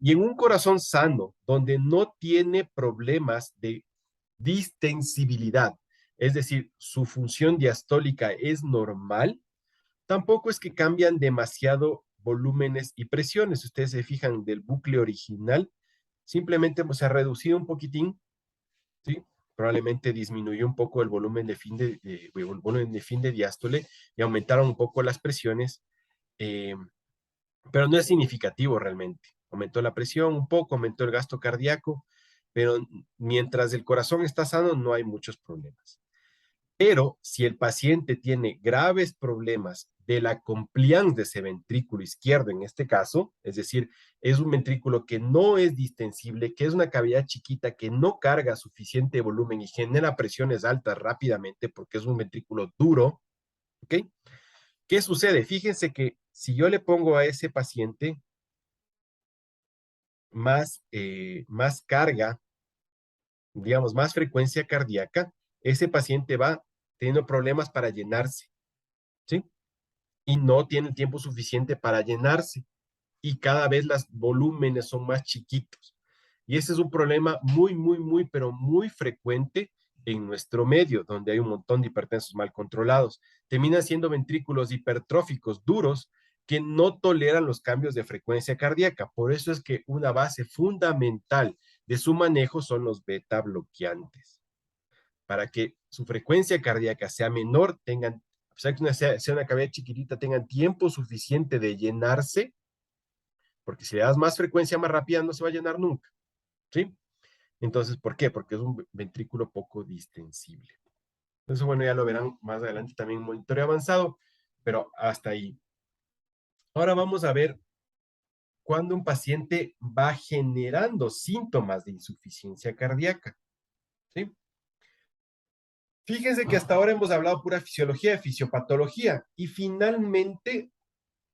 Y en un corazón sano, donde no tiene problemas de distensibilidad, es decir, su función diastólica es normal, tampoco es que cambian demasiado volúmenes y presiones. Si ustedes se fijan del bucle original, simplemente se ha reducido un poquitín, ¿sí? Probablemente disminuyó un poco el volumen volumen de fin de diástole y aumentaron un poco las presiones, eh, pero no es significativo realmente. Aumentó la presión un poco, aumentó el gasto cardíaco, pero mientras el corazón está sano no hay muchos problemas. Pero si el paciente tiene graves problemas de la compliance de ese ventrículo izquierdo, en este caso, es decir, es un ventrículo que no es distensible, que es una cavidad chiquita, que no carga suficiente volumen y genera presiones altas rápidamente porque es un ventrículo duro, ¿ok? ¿Qué sucede? Fíjense que si yo le pongo a ese paciente más carga, digamos, más frecuencia cardíaca, ese paciente va teniendo problemas para llenarse, ¿sí? Y no tiene el tiempo suficiente para llenarse y cada vez los volúmenes son más chiquitos. Y ese es un problema muy, muy, muy, pero muy frecuente en nuestro medio, donde hay un montón de hipertensos mal controlados. Terminan siendo ventrículos hipertróficos duros que no toleran los cambios de frecuencia cardíaca. Por eso es que una base fundamental de su manejo son los beta bloqueantes. Para que su frecuencia cardíaca sea menor, tengan, o sea, que sea una cavidad chiquitita, tengan tiempo suficiente de llenarse, porque si le das más frecuencia más rápida no se va a llenar nunca, ¿sí? Entonces, ¿por qué? Porque es un ventrículo poco distensible. Entonces, bueno, ya lo verán más adelante también en monitoreo avanzado, pero hasta ahí. Ahora vamos a ver cuando un paciente va generando síntomas de insuficiencia cardíaca, ¿sí? Fíjense que hasta ahora hemos hablado pura fisiología, de fisiopatología, y finalmente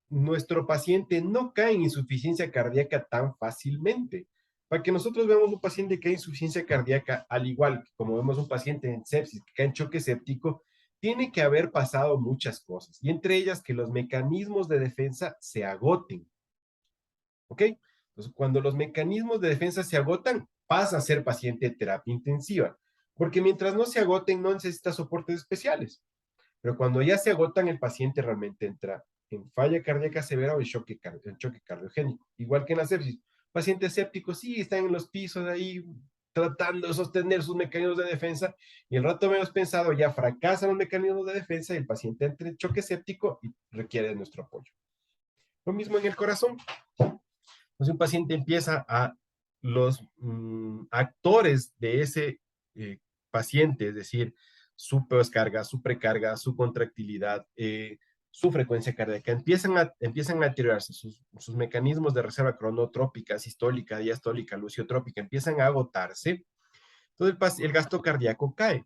nuestro paciente no cae en insuficiencia cardíaca tan fácilmente. Para que nosotros veamos un paciente que cae en insuficiencia cardíaca, al igual que como vemos un paciente en sepsis que cae en choque séptico, tiene que haber pasado muchas cosas, y entre ellas que los mecanismos de defensa se agoten, ¿ok? Entonces, cuando los mecanismos de defensa se agotan, pasa a ser paciente de terapia intensiva, porque mientras no se agoten, no necesita soportes especiales. Pero cuando ya se agotan, el paciente realmente entra en falla cardíaca severa o en choque cardiogénico. Igual que en la sepsis. Pacientes sépticos sí están en los pisos ahí tratando de sostener sus mecanismos de defensa y el rato menos pensado ya fracasan los mecanismos de defensa y el paciente entra en choque séptico y requiere de nuestro apoyo. Lo mismo en el corazón. Entonces un paciente empieza a los actores de ese paciente, es decir, su descarga, su precarga, su contractilidad, su frecuencia cardíaca, empiezan a deteriorarse, sus mecanismos de reserva cronotrópica, sistólica, diastólica, luciotrópica, empiezan a agotarse, entonces el gasto cardíaco cae.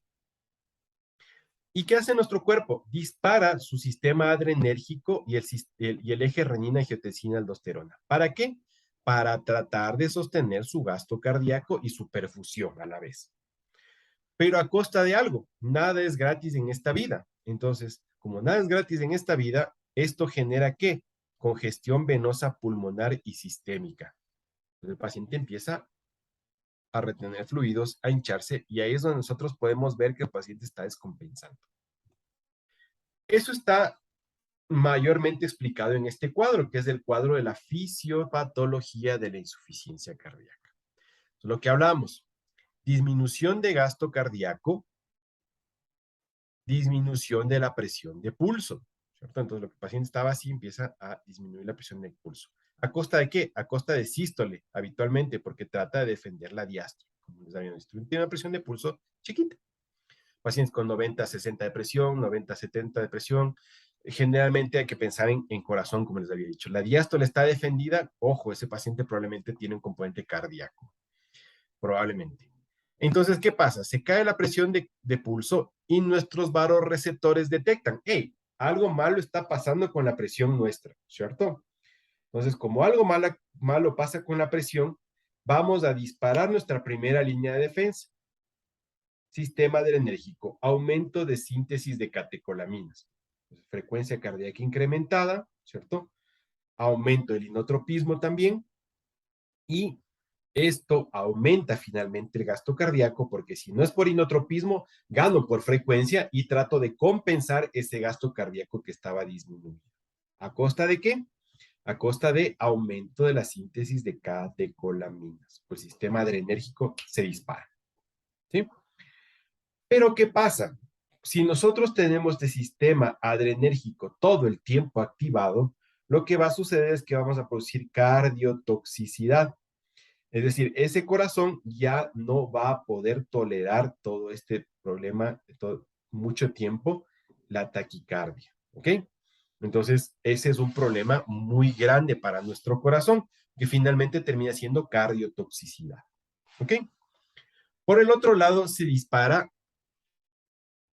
¿Y qué hace nuestro cuerpo? Dispara su sistema adrenérgico y el eje renina-angiotensina-aldosterona. ¿Para qué? Para tratar de sostener su gasto cardíaco y su perfusión a la vez. Pero a costa de algo. Nada es gratis en esta vida. Entonces, como nada es gratis en esta vida, esto genera ¿qué? Congestión venosa pulmonar y sistémica. Entonces, el paciente empieza a retener fluidos, a hincharse, y ahí es donde nosotros podemos ver que el paciente está descompensando. Eso está mayormente explicado en este cuadro, que es el cuadro de la fisiopatología de la insuficiencia cardíaca. Entonces, lo que hablamos, disminución de gasto cardíaco, disminución de la presión de pulso, ¿cierto? Entonces, lo que el paciente estaba así empieza a disminuir la presión de pulso. ¿A costa de qué? A costa de sístole, habitualmente, porque trata de defender la diástole. Como les habían dicho, tiene una presión de pulso chiquita. Pacientes con 90-60 de presión, 90-70 de presión. Generalmente hay que pensar en corazón, como les había dicho. La diástole está defendida, ojo, ese paciente probablemente tiene un componente cardíaco, probablemente. Entonces, ¿qué pasa? Se cae la presión de pulso y nuestros varoreceptores detectan, hey, algo malo está pasando con la presión nuestra, ¿cierto? Entonces, como algo malo pasa con la presión, vamos a disparar nuestra primera línea de defensa. Sistema adrenérgico, aumento de síntesis de catecolaminas, frecuencia cardíaca incrementada, ¿cierto? Aumento del inotropismo también y Esto aumenta finalmente el gasto cardíaco porque si no es por inotropismo, gano por frecuencia y trato de compensar ese gasto cardíaco que estaba disminuyendo. ¿A costa de qué? A costa de aumento de la síntesis de catecolaminas. El sistema adrenérgico se dispara. ¿Sí? Pero ¿qué pasa? Si nosotros tenemos este sistema adrenérgico todo el tiempo activado, lo que va a suceder es que vamos a producir cardiotoxicidad. Es decir, ese corazón ya no va a poder tolerar todo este problema mucho tiempo, la taquicardia. ¿Ok? Entonces, ese es un problema muy grande para nuestro corazón, que finalmente termina siendo cardiotoxicidad. ¿Ok? Por el otro lado, se dispara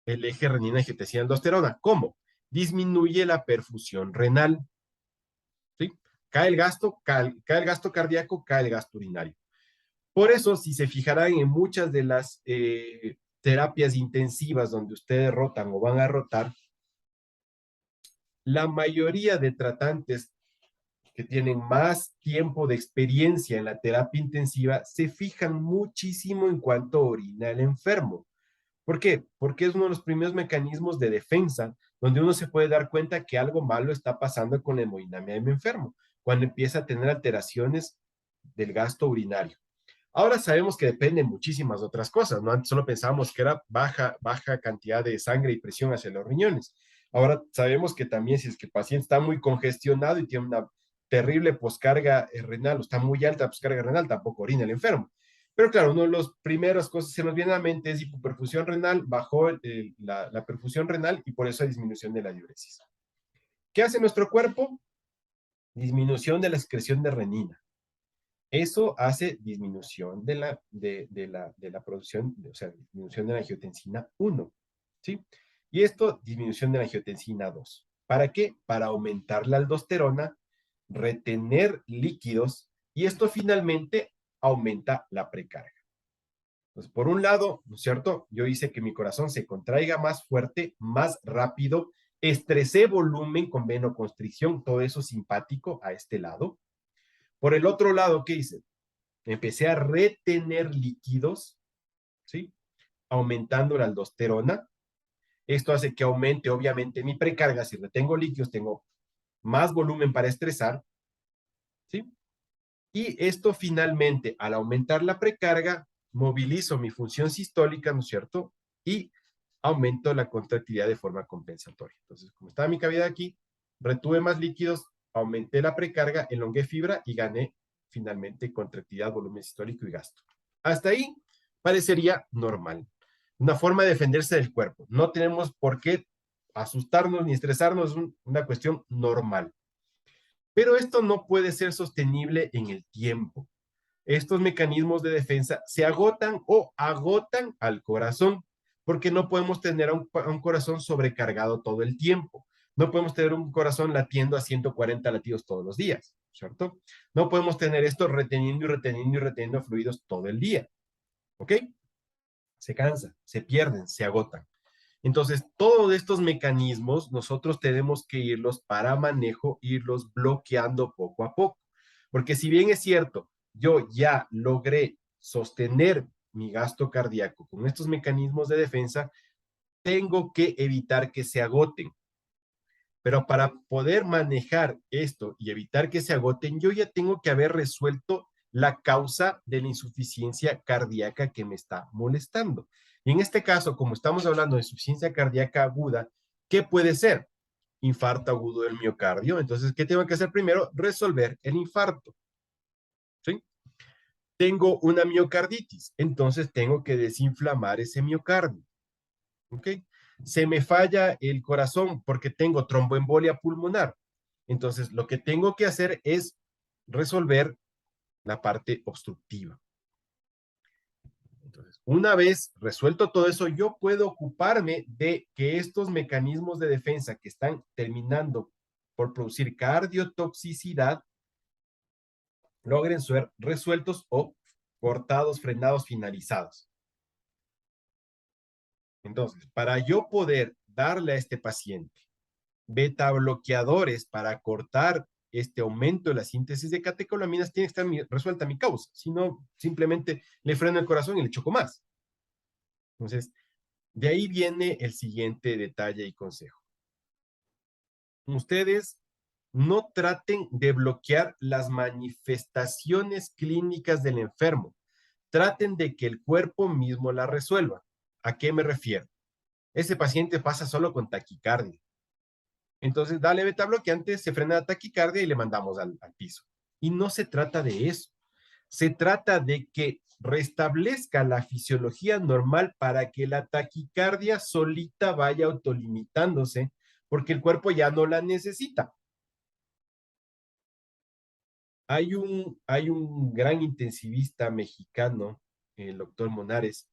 el eje renina-angiotensina-aldosterona. ¿Cómo? Disminuye la perfusión renal. ¿Sí? Cae el gasto, cae el gasto cardíaco, cae el gasto urinario. Por eso, si se fijarán en muchas de las terapias intensivas donde ustedes rotan o van a rotar, la mayoría de tratantes que tienen más tiempo de experiencia en la terapia intensiva se fijan muchísimo en cuanto orina el enfermo. ¿Por qué? Porque es uno de los primeros mecanismos de defensa donde uno se puede dar cuenta que algo malo está pasando con la hemodinamia de mi enfermo, cuando empieza a tener alteraciones del gasto urinario. Ahora sabemos que depende de muchísimas otras cosas, ¿no? Antes solo pensábamos que era baja cantidad de sangre y presión hacia los riñones. Ahora sabemos que también si es que el paciente está muy congestionado y tiene una terrible poscarga renal o está muy alta poscarga renal, tampoco orina el enfermo. Pero claro, una de las primeras cosas que se nos viene a la mente es hipoperfusión renal, bajó la perfusión renal y por eso hay disminución de la diuresis. ¿Qué hace nuestro cuerpo? Disminución de la excreción de renina. Eso hace disminución de la producción, o sea, disminución de la angiotensina 1, ¿sí? Y esto, disminución de la angiotensina 2. ¿Para qué? Para aumentar la aldosterona, retener líquidos, y esto finalmente aumenta la precarga. Entonces, por un lado, ¿no es cierto? Yo hice que mi corazón se contraiga más fuerte, más rápido, estresé volumen con venoconstricción, todo eso simpático a este lado. Por el otro lado, ¿qué hice? Empecé a retener líquidos, ¿sí? Aumentando la aldosterona. Esto hace que aumente, obviamente, mi precarga. Si retengo líquidos, tengo más volumen para estresar, ¿sí? Y esto finalmente, al aumentar la precarga, movilizo mi función sistólica, ¿no es cierto? Y aumento la contractilidad de forma compensatoria. Entonces, como estaba mi cavidad aquí, retuve más líquidos, aumenté la precarga, elongué fibra y gané finalmente contractilidad, volumen sistólico y gasto. Hasta ahí parecería normal. Una forma de defenderse del cuerpo. No tenemos por qué asustarnos ni estresarnos, es una cuestión normal. Pero esto no puede ser sostenible en el tiempo. Estos mecanismos de defensa se agotan o agotan al corazón, porque no podemos tener a un corazón sobrecargado todo el tiempo. No podemos tener un corazón latiendo a 140 latidos todos los días, ¿cierto? No podemos tener esto reteniendo y reteniendo y reteniendo fluidos todo el día, ¿ok? Se cansa, se pierden, se agotan. Entonces, todos estos mecanismos nosotros tenemos que irlos para manejo, irlos bloqueando poco a poco. Porque si bien es cierto, yo ya logré sostener mi gasto cardíaco con estos mecanismos de defensa, tengo que evitar que se agoten. Pero para poder manejar esto y evitar que se agoten, yo ya tengo que haber resuelto la causa de la insuficiencia cardíaca que me está molestando. Y en este caso, como estamos hablando de insuficiencia cardíaca aguda, ¿qué puede ser? Infarto agudo del miocardio. Entonces, ¿qué tengo que hacer primero? Resolver el infarto. ¿Sí? Tengo una miocarditis, entonces tengo que desinflamar ese miocardio. ¿Ok? Se me falla el corazón porque tengo tromboembolia pulmonar. Entonces, lo que tengo que hacer es resolver la parte obstructiva. Entonces, una vez resuelto todo eso, yo puedo ocuparme de que estos mecanismos de defensa que están terminando por producir cardiotoxicidad logren ser resueltos o cortados, frenados, finalizados. Entonces, para yo poder darle a este paciente beta bloqueadores para cortar este aumento de la síntesis de catecolaminas, tiene que estar resuelta mi causa. Si no, simplemente le freno el corazón y le choco más. Entonces, de ahí viene el siguiente detalle y consejo. Ustedes no traten de bloquear las manifestaciones clínicas del enfermo. Traten de que el cuerpo mismo la resuelva. ¿A qué me refiero? Ese paciente pasa solo con taquicardia. Entonces, dale beta bloqueante, se frena la taquicardia y le mandamos al piso. Y no se trata de eso. Se trata de que restablezca la fisiología normal para que la taquicardia solita vaya autolimitándose, porque el cuerpo ya no la necesita. Hay un gran intensivista mexicano, el doctor Monares,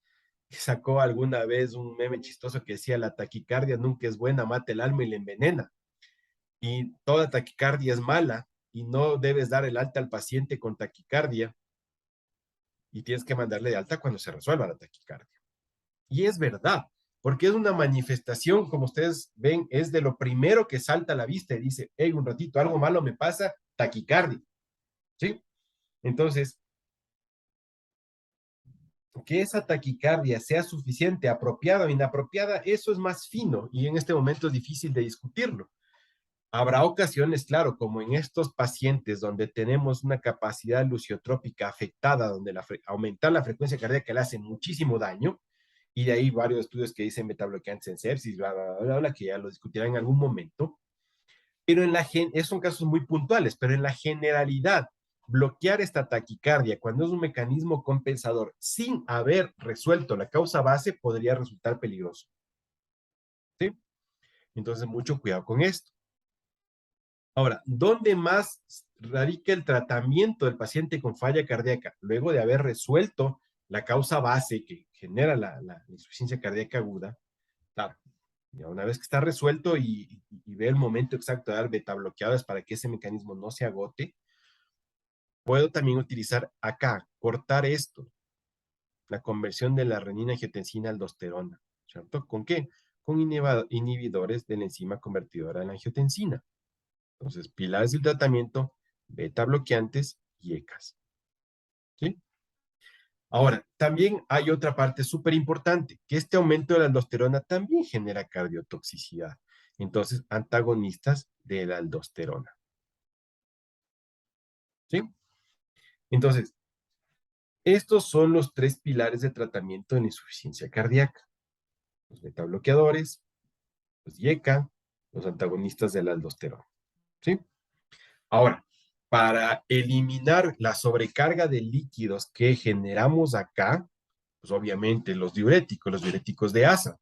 que sacó alguna vez un meme chistoso que decía: la taquicardia nunca es buena, mata el alma y la envenena. Y toda taquicardia es mala y no debes dar el alta al paciente con taquicardia y tienes que mandarle de alta cuando se resuelva la taquicardia. Y es verdad, porque es una manifestación, como ustedes ven, es de lo primero que salta a la vista y dice: hey, un ratito, algo malo me pasa, taquicardia. ¿Sí? Entonces, que esa taquicardia sea suficiente, apropiada o inapropiada, eso es más fino y en este momento es difícil de discutirlo. Habrá ocasiones, claro, como en estos pacientes donde tenemos una capacidad luciotrópica afectada, donde aumentar la frecuencia cardíaca le hace muchísimo daño, y de ahí varios estudios que dicen metabloqueantes en sepsis, bla, bla, bla, bla, que ya lo discutirán en algún momento. Pero esos son casos muy puntuales, pero en la generalidad, bloquear esta taquicardia cuando es un mecanismo compensador sin haber resuelto la causa base podría resultar peligroso. ¿Sí? Entonces, mucho cuidado con esto. Ahora, ¿dónde más radica el tratamiento del paciente con falla cardíaca? Luego de haber resuelto la causa base que genera la insuficiencia cardíaca aguda, claro, ya una vez que está resuelto y ve el momento exacto de dar beta bloqueadas para que ese mecanismo no se agote, puedo también utilizar acá, cortar esto, la conversión de la renina-angiotensina a aldosterona, ¿cierto? ¿Con qué? Con inhibidores de la enzima convertidora de la angiotensina. Entonces, pilares del tratamiento, beta bloqueantes y ECAs. ¿Sí? Ahora, también hay otra parte súper importante, que este aumento de la aldosterona también genera cardiotoxicidad. Entonces, antagonistas de la aldosterona. ¿Sí? Entonces, estos son los tres pilares de tratamiento de la insuficiencia cardíaca. Los beta bloqueadores, los IECA, los antagonistas de la aldosterona. ¿Sí? Ahora, para eliminar la sobrecarga de líquidos que generamos acá, pues obviamente los diuréticos de ASA,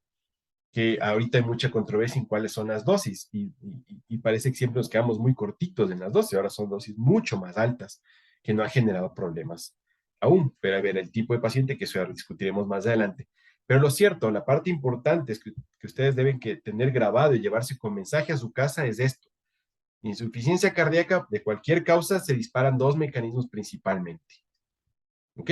que ahorita hay mucha controversia en cuáles son las dosis y parece que siempre nos quedamos muy cortitos en las dosis, ahora son dosis mucho más altas que no ha generado problemas aún, pero a ver, el tipo de paciente que eso ya discutiremos más adelante. Pero lo cierto, la parte importante es que ustedes deben que tener grabado y llevarse con mensaje a su casa es esto. Insuficiencia cardíaca de cualquier causa se disparan dos mecanismos principalmente. ¿Ok?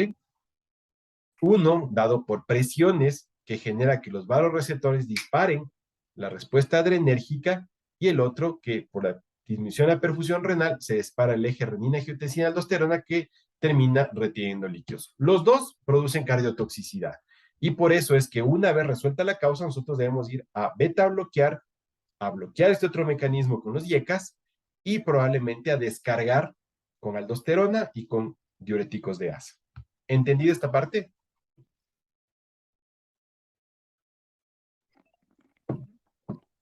Uno, dado por presiones que genera que los vasoreceptores disparen la respuesta adrenérgica, y el otro, que por la disminución de la perfusión renal se dispara el eje renina-angiotensina-aldosterona que termina reteniendo líquidos. Los dos producen cardiotoxicidad. Y por eso es que una vez resuelta la causa, nosotros debemos ir a beta bloquear, a bloquear este otro mecanismo con los IECAS y probablemente a descargar con aldosterona y con diuréticos de ASA. ¿Entendido esta parte?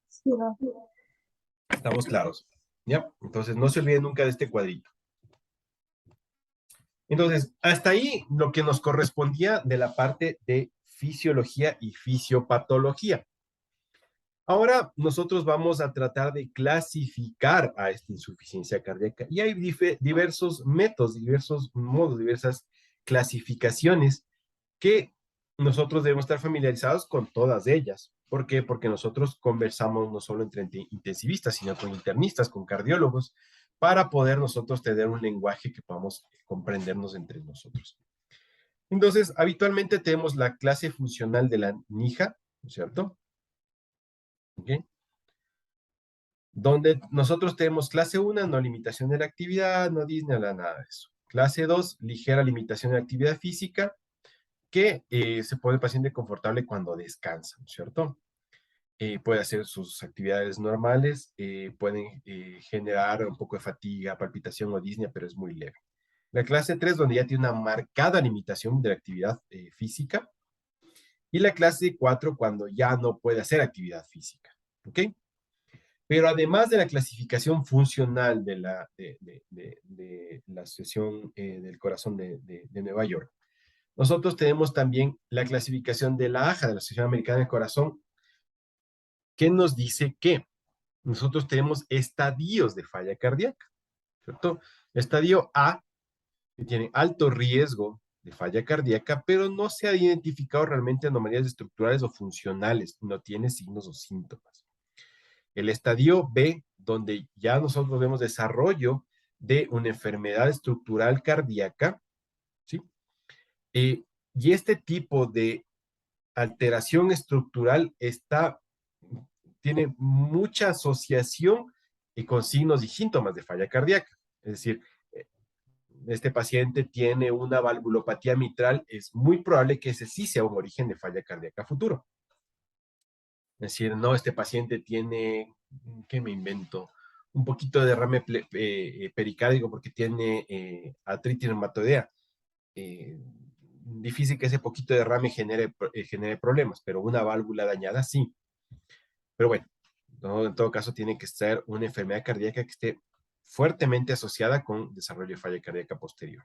Sí, Estamos claros. ¿Ya? Entonces, no se olviden nunca de este cuadrito. Entonces, hasta ahí lo que nos correspondía de la parte de fisiología y fisiopatología. Ahora nosotros vamos a tratar de clasificar a esta insuficiencia cardíaca y hay diversos métodos, diversos modos, diversas clasificaciones que nosotros debemos estar familiarizados con todas ellas. ¿Por qué? Porque nosotros conversamos no solo entre intensivistas, sino con internistas, con cardiólogos, para poder nosotros tener un lenguaje que podamos comprendernos entre nosotros. Entonces, habitualmente tenemos la clase funcional de la NIJA, ¿no es cierto? ¿Okay? donde nosotros tenemos clase 1, no limitación de la actividad, no disney, nada de eso. Clase 2, ligera limitación de la actividad física, que se pone el paciente confortable cuando descansa, ¿no es cierto? Puede hacer sus actividades normales, pueden generar un poco de fatiga, palpitación o disnea, pero es muy leve. La clase 3, donde ya tiene una marcada limitación de la actividad física. Y la clase 4, cuando ya no puede hacer actividad física. ¿Ok? Pero además de la clasificación funcional de la Asociación del Corazón de Nueva York, nosotros tenemos también la clasificación de la AJA, de la Asociación Americana del Corazón, que nos dice que nosotros tenemos estadios de falla cardíaca, ¿cierto? Estadio A, que tiene alto riesgo de falla cardíaca, pero no se ha identificado realmente anomalías estructurales o funcionales, no tiene signos o síntomas. El estadio B, donde ya nosotros vemos desarrollo de una enfermedad estructural cardíaca, ¿sí? Y este tipo de alteración estructural tiene mucha asociación con signos y síntomas de falla cardíaca. Es decir, este paciente tiene una valvulopatía mitral, es muy probable que ese sí sea un origen de falla cardíaca futuro. Es decir, no, este paciente tiene, ¿qué me invento? Un poquito de derrame pericárdico porque tiene artritis reumatoidea. Difícil que ese poquito de derrame genere problemas, pero una válvula dañada sí. Pero bueno, no, en todo caso tiene que ser una enfermedad cardíaca que esté fuertemente asociada con desarrollo de falla cardíaca posterior.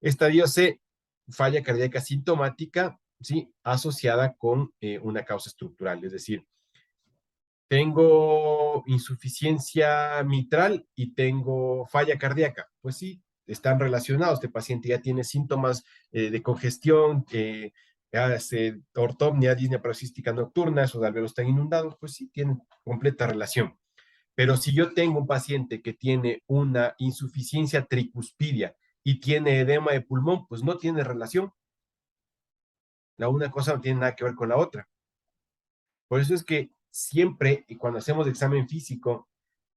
Estadio C, falla cardíaca sintomática, ¿sí? Asociada con una causa estructural, es decir, tengo insuficiencia mitral y tengo falla cardíaca. Pues sí, están relacionados. Este paciente ya tiene síntomas de congestión, hace ortopnia, disnea paroxística nocturna, esos alveolos están inundados, pues sí, tienen completa relación. Pero si yo tengo un paciente que tiene una insuficiencia tricuspidia y tiene edema de pulmón, pues no tiene relación. La una cosa no tiene nada que ver con la otra. Por eso es que siempre, y cuando hacemos examen físico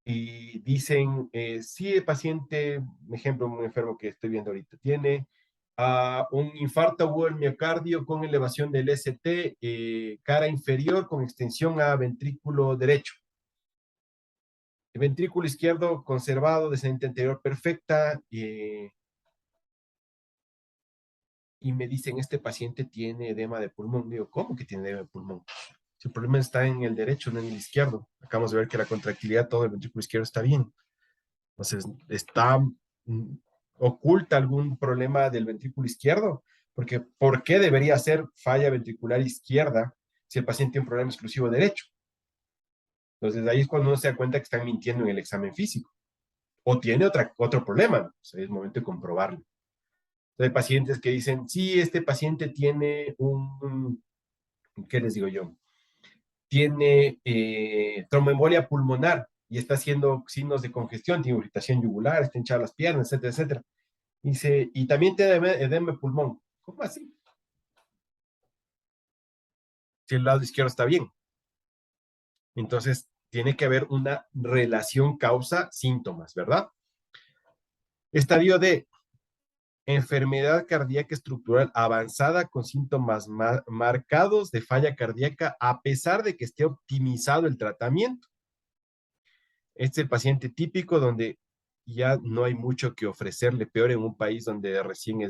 y dicen, si el paciente, por ejemplo, un enfermo que estoy viendo ahorita, tiene un infarto agudo del miocardio con elevación del ST, cara inferior con extensión a ventrículo derecho. El ventrículo izquierdo conservado, descendente anterior perfecta, y me dicen, este paciente tiene edema de pulmón. Digo, ¿cómo que tiene edema de pulmón? Si el problema está en el derecho, no en el izquierdo. Acabamos de ver que la contractilidad, todo el ventrículo izquierdo está bien. Entonces, está oculta algún problema del ventrículo izquierdo, porque ¿por qué debería ser falla ventricular izquierda si el paciente tiene un problema exclusivo derecho? Entonces, ahí es cuando uno se da cuenta que están mintiendo en el examen físico. O tiene otro problema, ¿no? O sea, es momento de comprobarlo. Hay pacientes que dicen, sí, este paciente tiene ¿qué les digo yo? Tiene tromboembolia pulmonar y está haciendo signos de congestión, tiene irritación yugular, está hinchada las piernas, etcétera, etcétera. Dice, y también tiene edema de pulmón. ¿Cómo así? Si el lado izquierdo está bien. Entonces, tiene que haber una relación causa-síntomas, ¿verdad? Estadio D, enfermedad cardíaca estructural avanzada con síntomas marcados de falla cardíaca a pesar de que esté optimizado el tratamiento. Este es el paciente típico donde ya no hay mucho que ofrecerle, peor en un país donde recién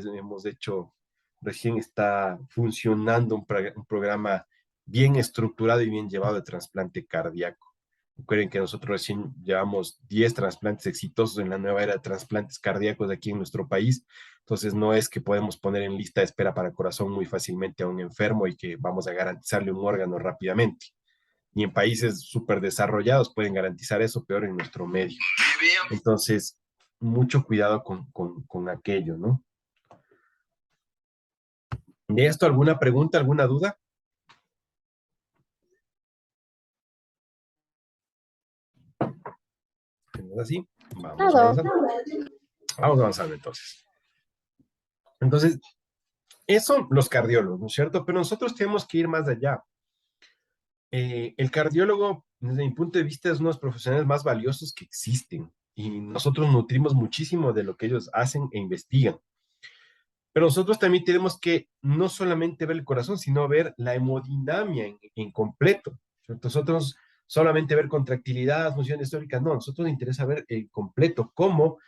está funcionando un programa bien estructurado y bien llevado de trasplante cardíaco. Recuerden que nosotros recién llevamos 10 trasplantes exitosos en la nueva era de trasplantes cardíacos aquí en nuestro país. Entonces, no es que podemos poner en lista de espera para corazón muy fácilmente a un enfermo y que vamos a garantizarle un órgano rápidamente. Ni en países súper desarrollados pueden garantizar eso, peor en nuestro medio. Entonces, mucho cuidado con aquello, ¿no? ¿De esto alguna pregunta, alguna duda? ¿Así? Vamos Todo. avanzando. Vamos avanzando entonces. Entonces, eso los cardiólogos, ¿no es cierto? Pero nosotros tenemos que ir más allá. El cardiólogo desde mi punto de vista, es uno de los profesionales más valiosos que existen. Y nosotros nutrimos muchísimo de lo que ellos hacen e investigan. Pero nosotros también tenemos que no solamente ver el corazón, sino ver la hemodinamia en completo. ¿Cierto? Nosotros solamente ver contractilidad, funciones históricas, no, a nosotros nos interesa ver el completo, cómo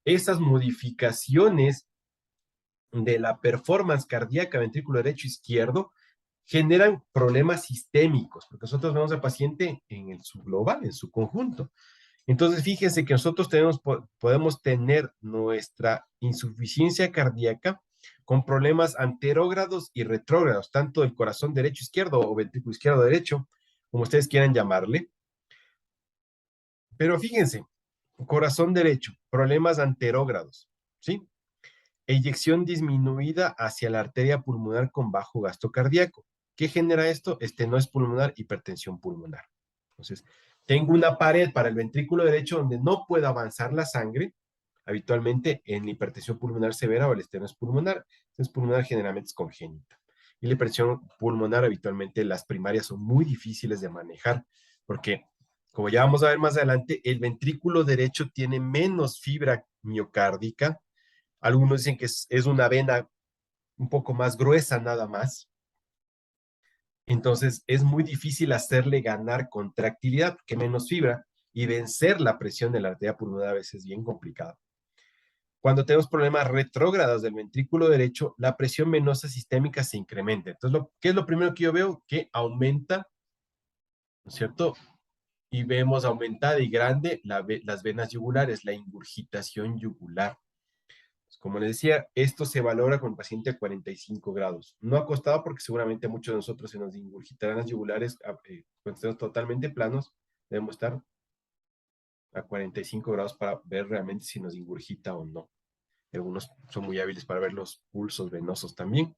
esas modificaciones de la performance cardíaca ventrículo derecho izquierdo generan problemas sistémicos, porque nosotros vemos al paciente su global, en su conjunto. Entonces, fíjense que nosotros podemos tener nuestra insuficiencia cardíaca con problemas anterógrados y retrógrados, tanto del corazón derecho izquierdo o ventrículo izquierdo derecho, como ustedes quieran llamarle. Pero fíjense, corazón derecho, problemas anterógrados, ¿sí? Eyección disminuida hacia la arteria pulmonar con bajo gasto cardíaco. ¿Qué genera esto? Estenosis pulmonar, hipertensión pulmonar. Entonces, tengo una pared para el ventrículo derecho donde no puede avanzar la sangre, habitualmente en la hipertensión pulmonar severa o el estenosis pulmonar. La estenosis pulmonar generalmente es congénita. Y la hipertensión pulmonar, habitualmente las primarias son muy difíciles de manejar, porque, como ya vamos a ver más adelante, el ventrículo derecho tiene menos fibra miocárdica. Algunos dicen que es una vena un poco más gruesa nada más. Entonces es muy difícil hacerle ganar contractilidad, que menos fibra, y vencer la presión de la arteria pulmonar a veces es bien complicado. Cuando tenemos problemas retrógrados del ventrículo derecho, la presión venosa sistémica se incrementa. Entonces, ¿qué es lo primero que yo veo? Que aumenta, ¿no es cierto? Y vemos aumentada y grande las venas yugulares, la ingurgitación yugular. Como les decía, esto se valora con el paciente a 45 grados. No acostado porque seguramente a muchos de nosotros se nos ingurgitarán las yugulares cuando estemos totalmente planos. Debemos estar a 45 grados para ver realmente si nos ingurgita o no. Algunos son muy hábiles para ver los pulsos venosos también.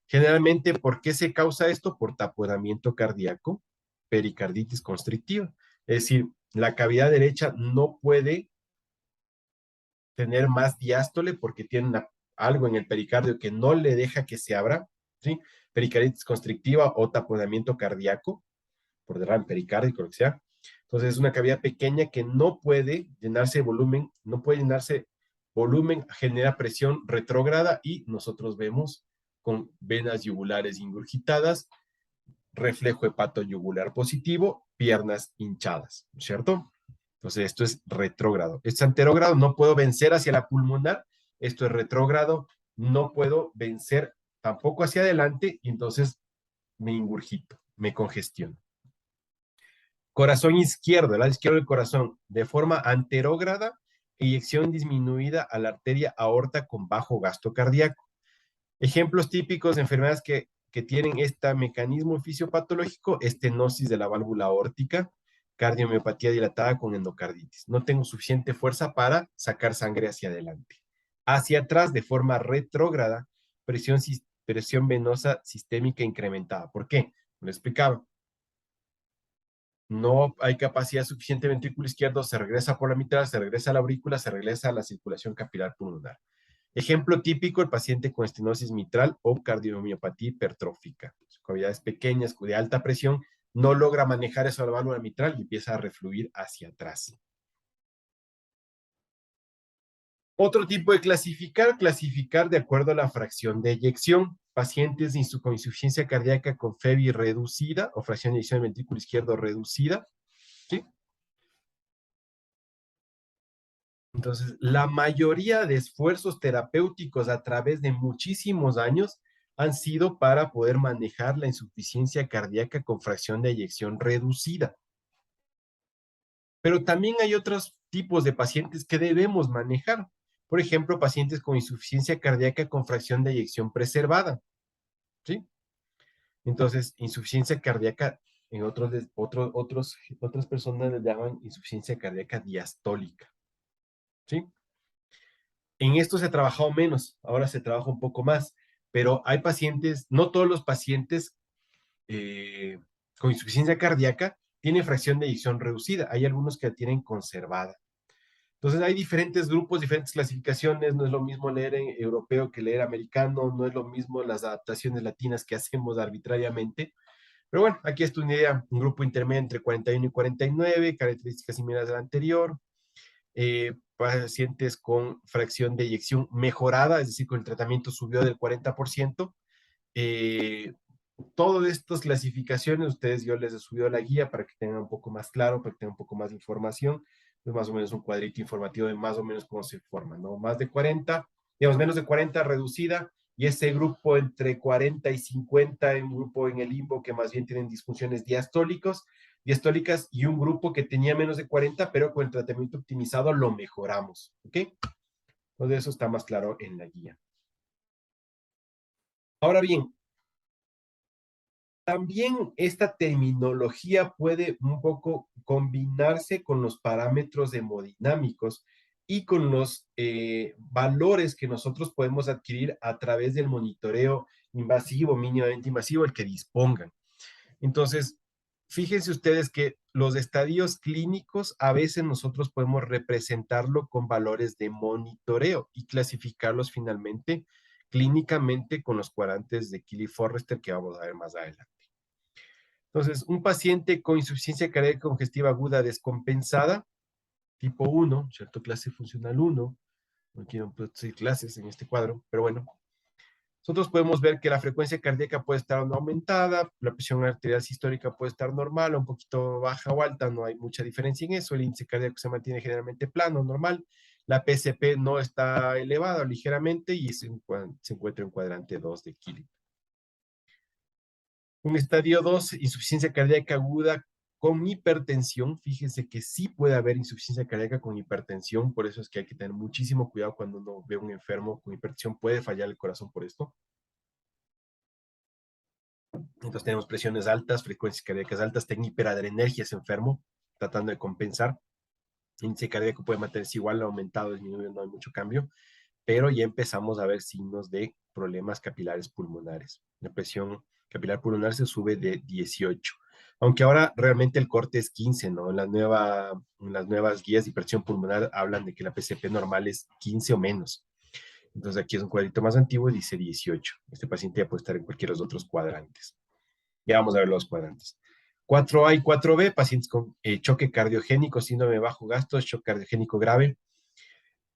Generalmente, ¿por qué se causa esto? Por taponamiento cardíaco, pericarditis constrictiva. Es decir, la cavidad derecha no puede tener más diástole porque tiene algo en el pericardio que no le deja que se abra, ¿sí? Pericarditis constrictiva o taponamiento cardíaco, por derrame pericárdico, lo que sea. Entonces es una cavidad pequeña que no puede llenarse de volumen, no puede llenarse volumen, genera presión retrógrada y nosotros vemos con venas yugulares ingurgitadas, reflejo hepatoyugular positivo, piernas hinchadas, ¿cierto? Entonces, esto es retrógrado. Esto es anterógrado, no puedo vencer hacia la pulmonar. Esto es retrógrado, no puedo vencer tampoco hacia adelante, y entonces me ingurgito, me congestiono. Corazón izquierdo, el lado izquierdo del corazón, de forma anterógrada, eyección disminuida a la arteria aorta con bajo gasto cardíaco. Ejemplos típicos de enfermedades que tienen este mecanismo fisiopatológico: estenosis de la válvula aórtica, cardiomiopatía dilatada con endocarditis. No tengo suficiente fuerza para sacar sangre hacia adelante. Hacia atrás, de forma retrógrada, presión venosa sistémica incrementada. ¿Por qué? Lo explicaba. No hay capacidad suficiente ventrículo izquierdo, se regresa por la mitad, se regresa a la aurícula, se regresa a la circulación capilar pulmonar. Ejemplo típico: el paciente con estenosis mitral o cardiomiopatía hipertrófica. Cavidades pequeñas, de alta presión, no logra manejar eso a la válvula mitral y empieza a refluir hacia atrás. Otro tipo de clasificar de acuerdo a la fracción de eyección. Pacientes con insuficiencia cardíaca con FEBI reducida o fracción de eyección del ventrículo izquierdo reducida, ¿sí? Entonces, la mayoría de esfuerzos terapéuticos a través de muchísimos años han sido para poder manejar la insuficiencia cardíaca con fracción de eyección reducida. Pero también hay otros tipos de pacientes que debemos manejar. Por ejemplo, pacientes con insuficiencia cardíaca con fracción de eyección preservada, ¿sí? Entonces, insuficiencia cardíaca, otras personas le llaman insuficiencia cardíaca diastólica, ¿sí? En esto se ha trabajado menos, ahora se trabaja un poco más, pero hay pacientes, no todos los pacientes eh, con insuficiencia cardíaca tienen fracción de eyección reducida, hay algunos que la tienen conservada. Entonces hay diferentes grupos, diferentes clasificaciones, no es lo mismo leer en europeo que leer americano, no es lo mismo las adaptaciones latinas que hacemos arbitrariamente, Pero bueno, aquí está una idea, un grupo intermedio entre 41 y 49, características similares a la anterior, pacientes con fracción de eyección mejorada, es decir, con el tratamiento subió del 40%. Todas estas clasificaciones, ustedes yo les he subido la guía para que tengan un poco más claro, para que tengan un poco más de información. Es más o menos un cuadrito informativo de más o menos cómo se forman, ¿no? Más de 40, digamos, menos de 40 reducida, y ese grupo entre 40 y 50, un grupo en el limbo que más bien tienen disfunciones diastólicas, y un grupo que tenía menos de 40, pero con el tratamiento optimizado lo mejoramos, ¿ok? Entonces eso está más claro en la guía. Ahora bien, también esta terminología puede un poco combinarse con los parámetros hemodinámicos y con los valores que nosotros podemos adquirir a través del monitoreo invasivo, mínimamente invasivo, el que dispongan. Entonces, fíjense ustedes que los estadios clínicos a veces nosotros podemos representarlo con valores de monitoreo y clasificarlos finalmente clínicamente con los cuadrantes de Killy-Forrester que vamos a ver más adelante. Entonces, un paciente con insuficiencia cardíaca congestiva aguda descompensada, tipo 1, ¿cierto? Clase funcional 1. No quiero decir clases en este cuadro, pero bueno. Nosotros podemos ver que la frecuencia cardíaca puede estar no aumentada, la presión arterial sistólica puede estar normal, un poquito baja o alta, no hay mucha diferencia en eso. El índice cardíaco se mantiene generalmente plano, normal. La PCP no está elevada ligeramente y se encuentra en cuadrante 2 de Killy. Un estadio 2, insuficiencia cardíaca aguda con hipertensión. Fíjense que sí puede haber insuficiencia cardíaca con hipertensión, por eso es que hay que tener muchísimo cuidado cuando uno ve a un enfermo con hipertensión, puede fallar el corazón por esto. Entonces tenemos presiones altas, frecuencias cardíacas altas, ten hiperadrenergia ese enfermo, tratando de compensar. El índice cardíaco puede mantenerse igual, aumentado, disminuido, no hay mucho cambio, pero ya empezamos a ver signos de problemas capilares pulmonares. La presión capilar pulmonar se sube de 18, aunque ahora realmente el corte es 15, ¿no? En las nuevas guías de hipertensión pulmonar hablan de que la PCP normal es 15 o menos. Entonces aquí es un cuadrito más antiguo y dice 18. Este paciente ya puede estar en cualquiera de los otros cuadrantes. Ya vamos a ver los cuadrantes. 4A y 4B, pacientes con choque cardiogénico, síndrome de bajo gasto, shock cardiogénico grave.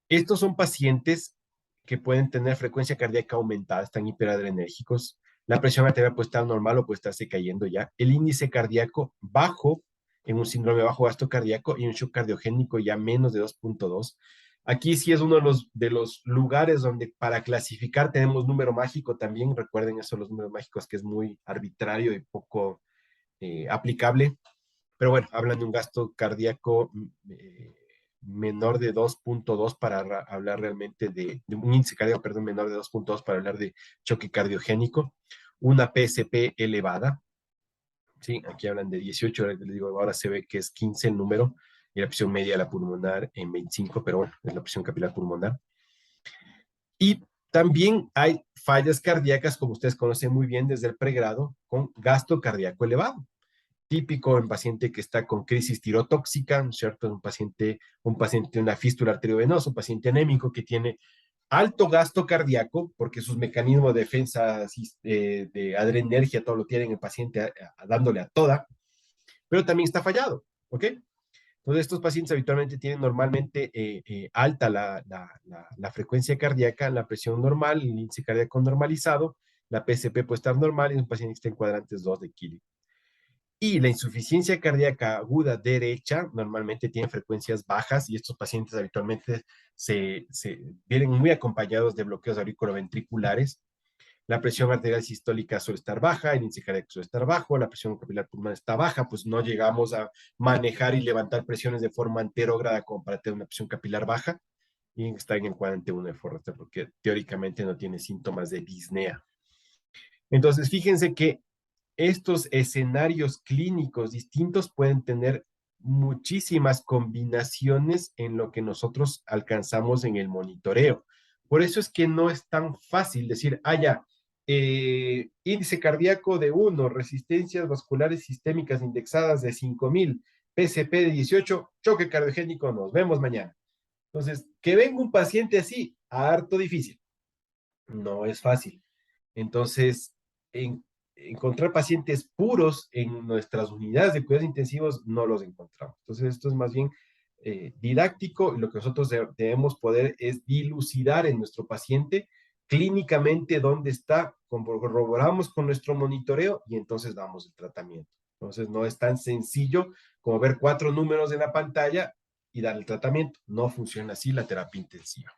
Estos son pacientes que pueden tener frecuencia cardíaca aumentada, están hiperadrenérgicos. La presión arterial puede estar normal o puede estarse cayendo ya. El índice cardíaco bajo en un síndrome de bajo gasto cardíaco y un shock cardiogénico ya menos de 2.2. Aquí sí es uno de los lugares donde para clasificar tenemos número mágico también. Recuerden eso, los números mágicos, que es muy arbitrario y poco aplicable. Pero bueno, hablan de un gasto cardíaco menor de 2.2 para hablar realmente de un índice cardíaco, perdón, menor de 2.2 para hablar de choque cardiogénico. Una PSP elevada, ¿sí? Aquí hablan de 18, les digo, ahora se ve que es 15 el número, y la presión media de la pulmonar en 25, pero bueno, es la presión capilar pulmonar. Y también hay fallas cardíacas, como ustedes conocen muy bien desde el pregrado, con gasto cardíaco elevado. Típico en paciente que está con crisis tirotóxica, ¿cierto? Un paciente de una fístula arteriovenosa, un paciente anémico que tiene alto gasto cardíaco, porque sus mecanismos de defensa de adrenergia, todo lo tienen el paciente dándole a toda, pero también está fallado, ¿ok? Entonces, estos pacientes habitualmente tienen normalmente alta la frecuencia cardíaca, la presión normal, el índice cardíaco normalizado, la PSP puede estar normal y es un paciente que está en cuadrantes 2 de Killy. Y la insuficiencia cardíaca aguda derecha normalmente tiene frecuencias bajas y estos pacientes habitualmente vienen muy acompañados de bloqueos auriculoventriculares. La presión arterial sistólica suele estar baja, el índice cardíaco suele estar bajo, la presión capilar pulmonar está baja, pues no llegamos a manejar y levantar presiones de forma anterógrada como para tener una presión capilar baja, y está en el cuadrante 1 de Forrester porque teóricamente no tiene síntomas de disnea. Entonces, fíjense que estos escenarios clínicos distintos pueden tener muchísimas combinaciones en lo que nosotros alcanzamos en el monitoreo. Por eso es que no es tan fácil decir, ya, índice cardíaco de 1, resistencias vasculares sistémicas indexadas de 5000, PCP de 18, choque cardiogénico, nos vemos mañana. Entonces, que venga un paciente así, harto difícil. No es fácil. Entonces, encontrar pacientes puros en nuestras unidades de cuidados intensivos, no los encontramos. Entonces, esto es más bien didáctico, y lo que nosotros debemos poder es dilucidar en nuestro paciente clínicamente dónde está, corroboramos con nuestro monitoreo y entonces damos el tratamiento. Entonces, no es tan sencillo como ver 4 números en la pantalla y dar el tratamiento. No funciona así la terapia intensiva.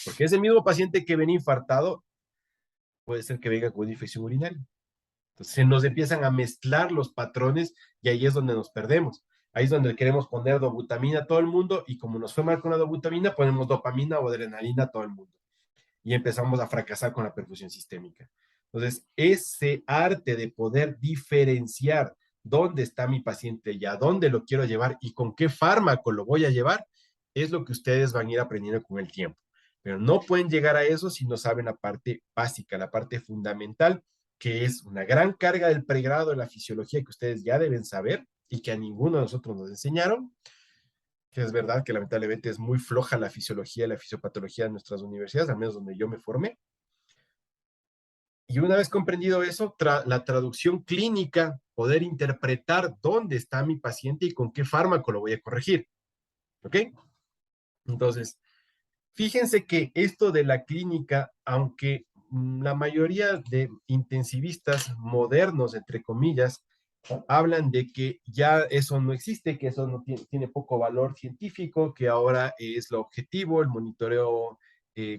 Porque ese mismo paciente que ven infartado puede ser que venga con una infección urinaria. Entonces se nos empiezan a mezclar los patrones y ahí es donde nos perdemos. Ahí es donde queremos poner dobutamina a todo el mundo y como nos fue mal con la dobutamina, ponemos dopamina o adrenalina a todo el mundo. Y empezamos a fracasar con la perfusión sistémica. Entonces, ese arte de poder diferenciar dónde está mi paciente y a dónde lo quiero llevar y con qué fármaco lo voy a llevar, es lo que ustedes van a ir aprendiendo con el tiempo. Pero no pueden llegar a eso si no saben la parte básica, la parte fundamental, que es una gran carga del pregrado de la fisiología que ustedes ya deben saber y que a ninguno de nosotros nos enseñaron, que es verdad que lamentablemente es muy floja la fisiología y la fisiopatología de nuestras universidades, al menos donde yo me formé. Y una vez comprendido eso, la traducción clínica, poder interpretar dónde está mi paciente y con qué fármaco lo voy a corregir. ¿Ok? Entonces, fíjense que esto de la clínica, aunque la mayoría de intensivistas modernos, entre comillas, hablan de que ya eso no existe, que eso no tiene poco valor científico, que ahora es lo objetivo, el monitoreo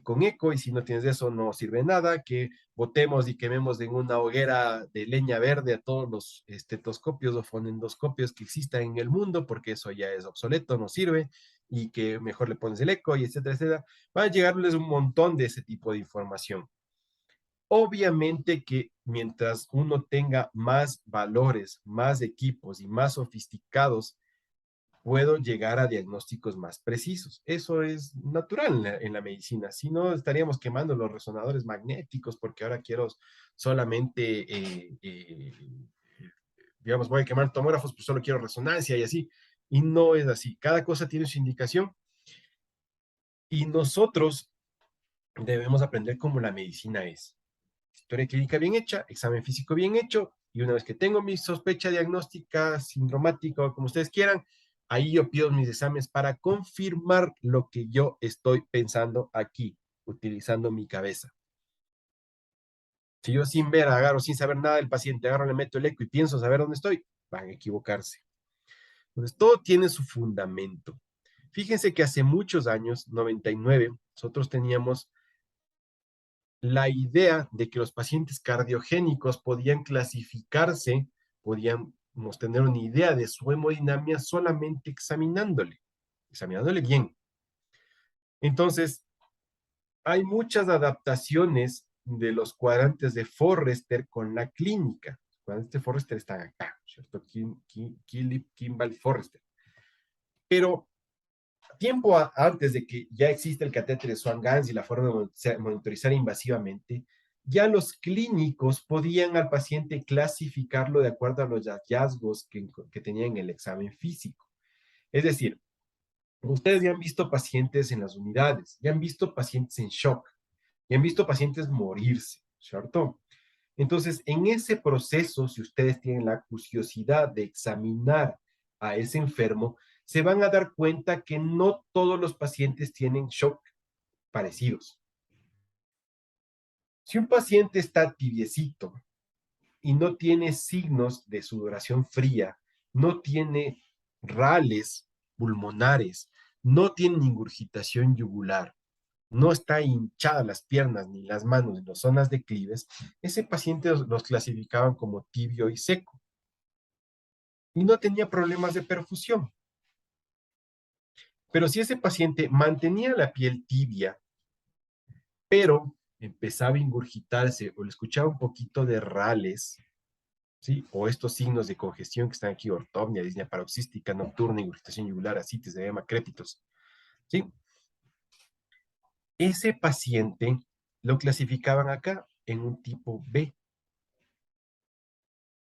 con eco, y si no tienes eso no sirve nada, que botemos y quememos en una hoguera de leña verde a todos los estetoscopios o fonendoscopios que existan en el mundo, porque eso ya es obsoleto, no sirve, y que mejor le pones el eco, y etcétera, etcétera. Va a llegarles un montón de ese tipo de información. Obviamente que mientras uno tenga más valores, más equipos y más sofisticados, puedo llegar a diagnósticos más precisos. Eso es natural en la medicina. Si no, estaríamos quemando los resonadores magnéticos porque ahora quiero solamente, digamos, voy a quemar tomógrafos, pues solo quiero resonancia y así. Y no es así. Cada cosa tiene su indicación y nosotros debemos aprender cómo la medicina es. Historia clínica bien hecha, examen físico bien hecho, y una vez que tengo mi sospecha diagnóstica, sindromática o como ustedes quieran, ahí yo pido mis exámenes para confirmar lo que yo estoy pensando aquí, utilizando mi cabeza. Si yo sin ver, agarro, sin saber nada del paciente, agarro, le meto el eco y pienso saber dónde estoy, van a equivocarse. Entonces, todo tiene su fundamento. Fíjense que hace muchos años, 99, nosotros teníamos la idea de que los pacientes cardiogénicos podían clasificarse, podíamos tener una idea de su hemodinamia solamente examinándole bien. Entonces, hay muchas adaptaciones de los cuadrantes de Forrester con la clínica. Los cuadrantes de Forrester están acá, ¿cierto? Kimball, Forrester. Pero tiempo antes de que ya existe el catéter de Swan-Ganz y la forma de monitorizar invasivamente, ya los clínicos podían al paciente clasificarlo de acuerdo a los hallazgos que tenían en el examen físico. Es decir, ustedes ya han visto pacientes en las unidades, ya han visto pacientes en shock, ya han visto pacientes morirse, ¿cierto? Entonces, en ese proceso, si ustedes tienen la curiosidad de examinar a ese enfermo, se van a dar cuenta que no todos los pacientes tienen shock parecidos. Si un paciente está tibiecito y no tiene signos de sudoración fría, no tiene rales pulmonares, no tiene ingurgitación yugular, no está hinchada las piernas ni las manos en las zonas declives, ese paciente los clasificaban como tibio y seco y no tenía problemas de perfusión. Pero si ese paciente mantenía la piel tibia, pero empezaba a ingurgitarse o le escuchaba un poquito de rales, ¿sí? O estos signos de congestión que están aquí, ortopnia, disnea paroxística nocturna, ingurgitación yugular, ascites, edema, crépitos, ¿sí? Ese paciente lo clasificaban acá en un tipo B,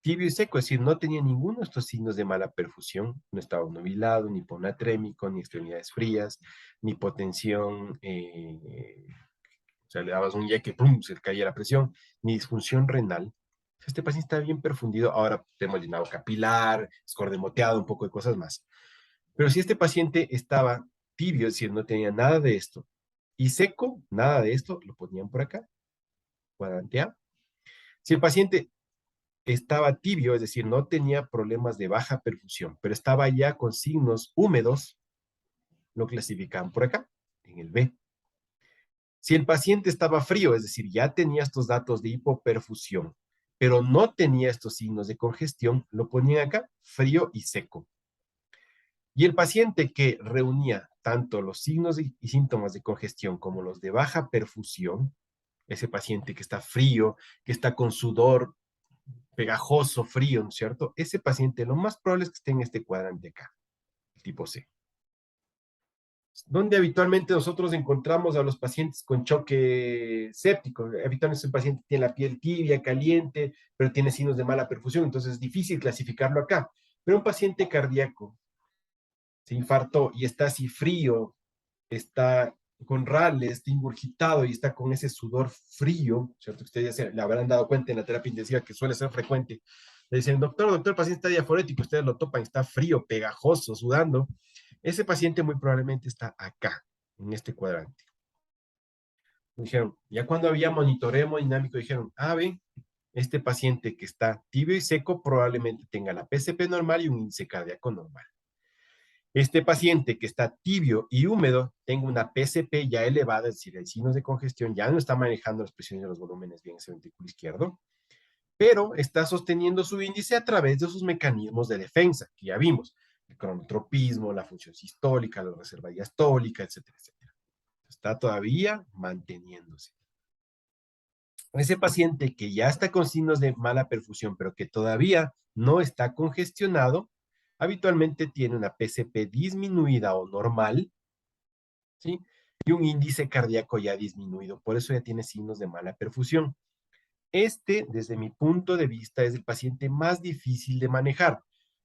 tibio y seco, es decir, no tenía ninguno de estos signos de mala perfusión, no estaba nubilado, ni hiponatrémico, ni extremidades frías, ni hipotensión, o sea, le dabas un yeque, ¡pum!, se caía la presión, ni disfunción renal. Este paciente está bien perfundido, ahora tenemos llenado capilar, escordemoteado, un poco de cosas más. Pero si este paciente estaba tibio, es decir, no tenía nada de esto, y seco, nada de esto, lo ponían por acá, cuadrante A. Si el paciente estaba tibio, es decir, no tenía problemas de baja perfusión, pero estaba ya con signos húmedos, lo clasificaban por acá, en el B. Si el paciente estaba frío, es decir, ya tenía estos datos de hipoperfusión, pero no tenía estos signos de congestión, lo ponían acá, frío y seco. Y el paciente que reunía tanto los signos y síntomas de congestión como los de baja perfusión, ese paciente que está frío, que está con sudor pegajoso, frío, ¿no es cierto? Ese paciente lo más probable es que esté en este cuadrante acá, el tipo C. Donde habitualmente nosotros encontramos a los pacientes con choque séptico. Habitualmente el paciente tiene la piel tibia, caliente, pero tiene signos de mala perfusión, entonces es difícil clasificarlo acá. Pero un paciente cardíaco se infartó y está así frío, está con rales, está ingurgitado y está con ese sudor frío, ¿cierto? Ustedes ya se le habrán dado cuenta en la terapia intensiva que suele ser frecuente. Le dicen, doctor, el paciente está diaforético, ustedes lo topan, está frío, pegajoso, sudando. Ese paciente muy probablemente está acá, en este cuadrante. Dijeron, ya cuando había monitoreo hemodinámico, dijeron, ven, este paciente que está tibio y seco probablemente tenga la PCP normal y un índice cardíaco normal. Este paciente que está tibio y húmedo tenga una PCP ya elevada, es decir, hay signos de congestión, ya no está manejando las presiones de los volúmenes bien ese ventrículo izquierdo, pero está sosteniendo su índice a través de sus mecanismos de defensa, que ya vimos, el cronotropismo, la función sistólica, la reserva diastólica, etcétera, etcétera. Está todavía manteniéndose. Ese paciente que ya está con signos de mala perfusión, pero que todavía no está congestionado, habitualmente tiene una PCP disminuida o normal, ¿sí? Y un índice cardíaco ya disminuido, por eso ya tiene signos de mala perfusión. Este, desde mi punto de vista, es el paciente más difícil de manejar.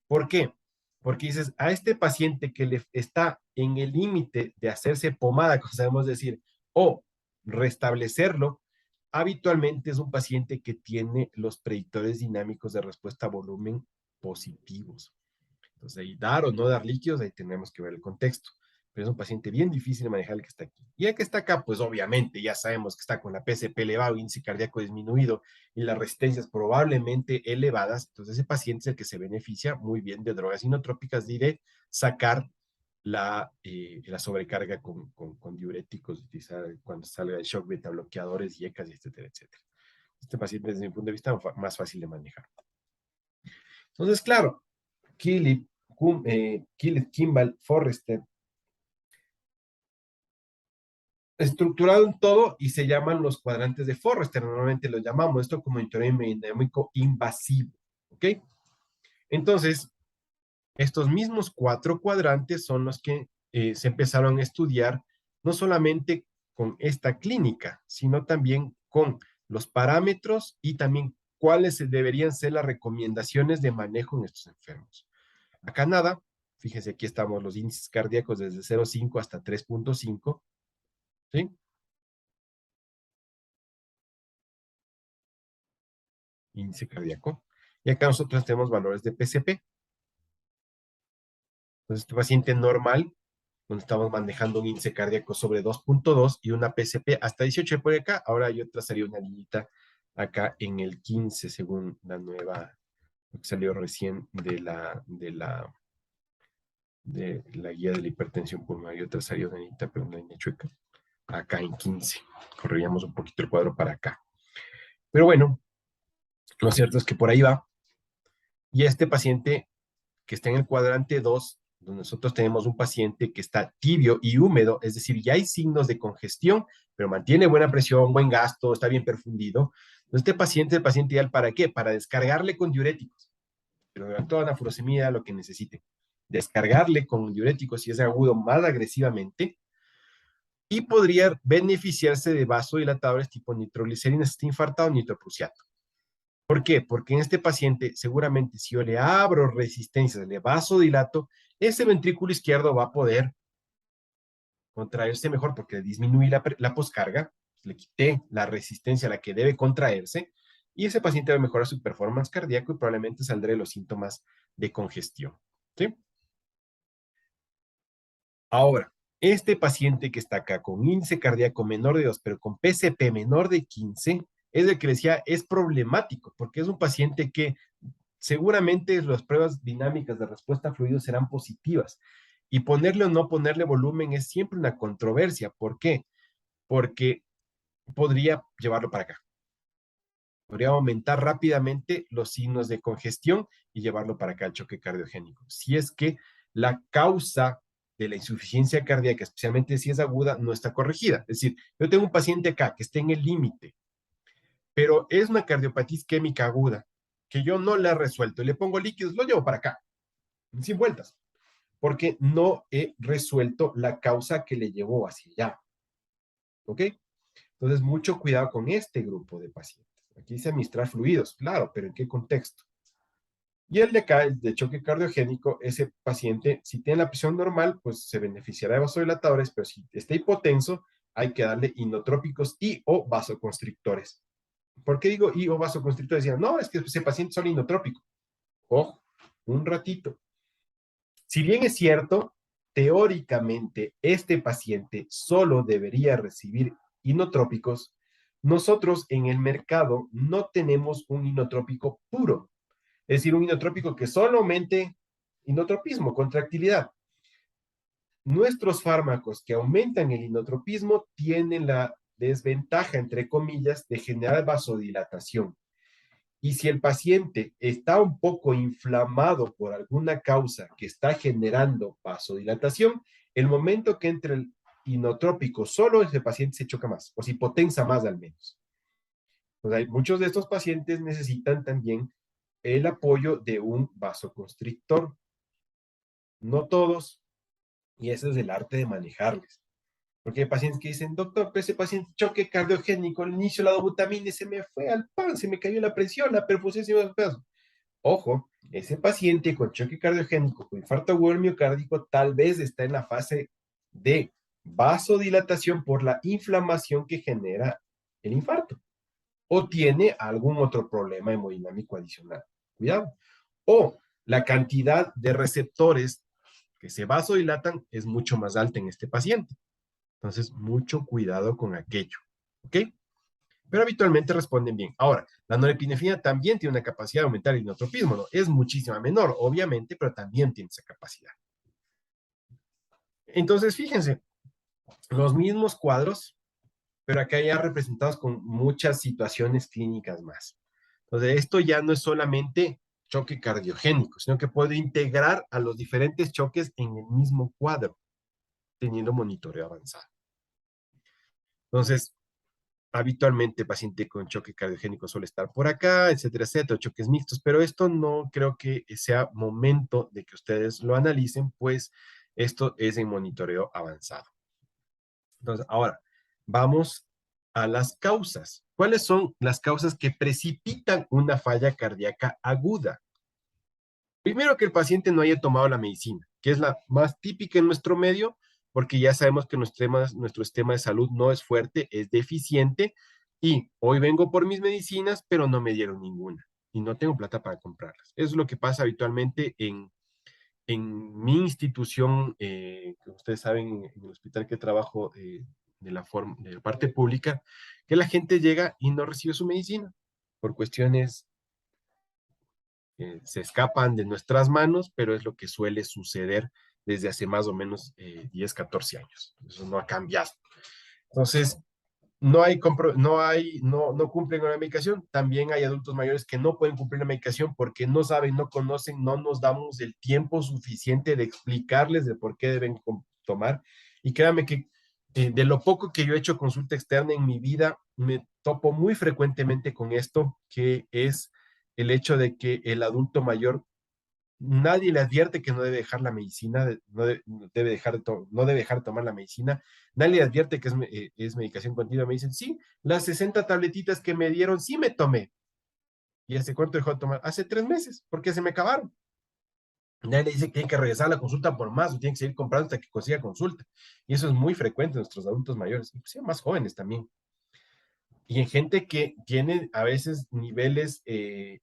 ¿Por qué? Porque dices, a este paciente que le está en el límite de hacerse pomada, como sabemos decir, o restablecerlo, habitualmente es un paciente que tiene los predictores dinámicos de respuesta a volumen positivos. Entonces, ahí dar o no dar líquidos, ahí tenemos que ver el contexto. Pero es un paciente bien difícil de manejar el que está aquí. Y el que está acá, pues obviamente ya sabemos que está con la PCP elevado, índice cardíaco disminuido y las resistencias probablemente elevadas. Entonces, ese paciente es el que se beneficia muy bien de drogas inotrópicas y de sacar la sobrecarga con diuréticos, utilizar cuando salga el shock beta bloqueadores, IECAS, etcétera, etcétera. Este paciente, desde mi punto de vista, más fácil de manejar. Entonces, claro, Killick, Kimball, Forrester, estructurado en todo y se llaman los cuadrantes de Forrester. Normalmente los llamamos esto como monitoreo hemodinámico invasivo. ¿Ok? Entonces, estos mismos 4 cuadrantes son los que se empezaron a estudiar no solamente con esta clínica, sino también con los parámetros y también cuáles deberían ser las recomendaciones de manejo en estos enfermos. Acá nada, fíjense, aquí estamos los índices cardíacos desde 0,5 hasta 3,5, ¿sí? Índice cardíaco. Y acá nosotros tenemos valores de PCP. Entonces, este paciente normal, donde estamos manejando un índice cardíaco sobre 2,2 y una PCP hasta 18 por acá. Ahora yo trazaría una liñita acá en el 15, según la nueva, lo que salió recién de la guía de la hipertensión pulmonar. Yo trazaría una liñita, pero una línea chueca. Acá en 15. Correríamos un poquito el cuadro para acá. Pero bueno, lo cierto es que por ahí va. Y este paciente que está en el cuadrante 2, donde nosotros tenemos un paciente que está tibio y húmedo, es decir, ya hay signos de congestión, pero mantiene buena presión, buen gasto, está bien perfundido. Entonces, este paciente es el paciente ideal ¿para qué? Para descargarle con diuréticos, pero durante toda la furosemia lo que necesite. Descargarle con diuréticos si es agudo más agresivamente y podría beneficiarse de vasodilatadores tipo nitroglicerina si está infartado o nitroprusiato. ¿Por qué? Porque en este paciente, seguramente si yo le abro resistencias, le vasodilato, ese ventrículo izquierdo va a poder contraerse mejor porque disminuí la poscarga, le quité la resistencia a la que debe contraerse y ese paciente va a mejorar su performance cardíaco y probablemente saldrá de los síntomas de congestión. ¿Sí? Ahora, este paciente que está acá con índice cardíaco menor de 2, pero con PCP menor de 15, es el que decía, es problemático, porque es un paciente que seguramente las pruebas dinámicas de respuesta a fluidos serán positivas. Y ponerle o no ponerle volumen es siempre una controversia. ¿Por qué? Porque podría llevarlo para acá. Podría aumentar rápidamente los signos de congestión y llevarlo para acá al choque cardiogénico. Si es que la causa de la insuficiencia cardíaca, especialmente si es aguda, no está corregida. Es decir, yo tengo un paciente acá que está en el límite, pero es una cardiopatía isquémica aguda que yo no la he resuelto y le pongo líquidos, lo llevo para acá, sin vueltas, porque no he resuelto la causa que le llevó hacia allá. ¿Ok? Entonces, mucho cuidado con este grupo de pacientes. Aquí dice administrar fluidos, claro, pero ¿en qué contexto? Y el de acá, el de choque cardiogénico, ese paciente, si tiene la presión normal, pues se beneficiará de vasodilatadores, pero si está hipotenso, hay que darle inotrópicos y o vasoconstrictores. ¿Por qué digo y o vasoconstrictores? Decían, no, es que ese paciente es solo inotrópico. Ojo, un ratito. Si bien es cierto, teóricamente este paciente solo debería recibir inotrópicos, nosotros en el mercado no tenemos un inotrópico puro, es decir, un inotrópico que solo aumente inotropismo, contractilidad. Nuestros fármacos que aumentan el inotropismo tienen la desventaja, entre comillas, de generar vasodilatación. Y si el paciente está un poco inflamado por alguna causa que está generando vasodilatación, el momento que entre el inotrópico, solo ese paciente se choca más, o se hipotensa más al menos. Pues hay, muchos de estos pacientes necesitan también el apoyo de un vasoconstrictor. No todos, y ese es el arte de manejarles. Porque hay pacientes que dicen, doctor, pero ese paciente choque cardiogénico, al inicio la dobutamina se me fue al pan, se me cayó la presión, la perfusión se me fue. Ojo, ese paciente con choque cardiogénico, con infarto agudo del miocárdico, tal vez está en la fase de vasodilatación por la inflamación que genera el infarto. O tiene algún otro problema hemodinámico adicional. Cuidado. O la cantidad de receptores que se vasodilatan es mucho más alta en este paciente. Entonces, mucho cuidado con aquello. ¿Ok? Pero habitualmente responden bien. Ahora, la norepinefrina también tiene una capacidad de aumentar el inotropismo, ¿no? Es muchísima menor, obviamente, pero también tiene esa capacidad. Entonces, fíjense, los mismos cuadros, pero acá ya representados con muchas situaciones clínicas más. Entonces, esto ya no es solamente choque cardiogénico, sino que puede integrar a los diferentes choques en el mismo cuadro, teniendo monitoreo avanzado. Entonces, habitualmente paciente con choque cardiogénico suele estar por acá, etcétera, etcétera, choques mixtos, pero esto no creo que sea momento de que ustedes lo analicen, pues esto es en monitoreo avanzado. Entonces, ahora, vamos a las causas. ¿Cuáles son las causas que precipitan una falla cardíaca aguda? Primero, que el paciente no haya tomado la medicina, que es la más típica en nuestro medio, porque ya sabemos que nuestro sistema de salud no es fuerte, es deficiente, y hoy vengo por mis medicinas, pero no me dieron ninguna, y no tengo plata para comprarlas. Eso es lo que pasa habitualmente en mi institución, que ustedes saben, en el hospital que trabajo de la parte pública, que la gente llega y no recibe su medicina por cuestiones se escapan de nuestras manos, pero es lo que suele suceder desde hace más o menos 10, 14 años. Eso no ha cambiado. Entonces, no cumplen con la medicación. También hay adultos mayores que no pueden cumplir la medicación porque no saben, no conocen, no nos damos el tiempo suficiente de explicarles de por qué deben tomar. Y créanme que de lo poco que yo he hecho consulta externa en mi vida, me topo muy frecuentemente con esto, que es el hecho de que el adulto mayor, nadie le advierte que no debe dejar la medicina, no debe dejar de tomar la medicina, nadie le advierte que es medicación continua. Me dicen, sí, las 60 tabletitas que me dieron, sí me tomé. ¿Y hace cuánto dejó de tomar? Hace 3 meses, porque se me acabaron. Nadie le dice que tiene que regresar a la consulta por más, o tiene que seguir comprando hasta que consiga consulta. Y eso es muy frecuente en nuestros adultos mayores, inclusive más jóvenes también. Y en gente que tiene a veces niveles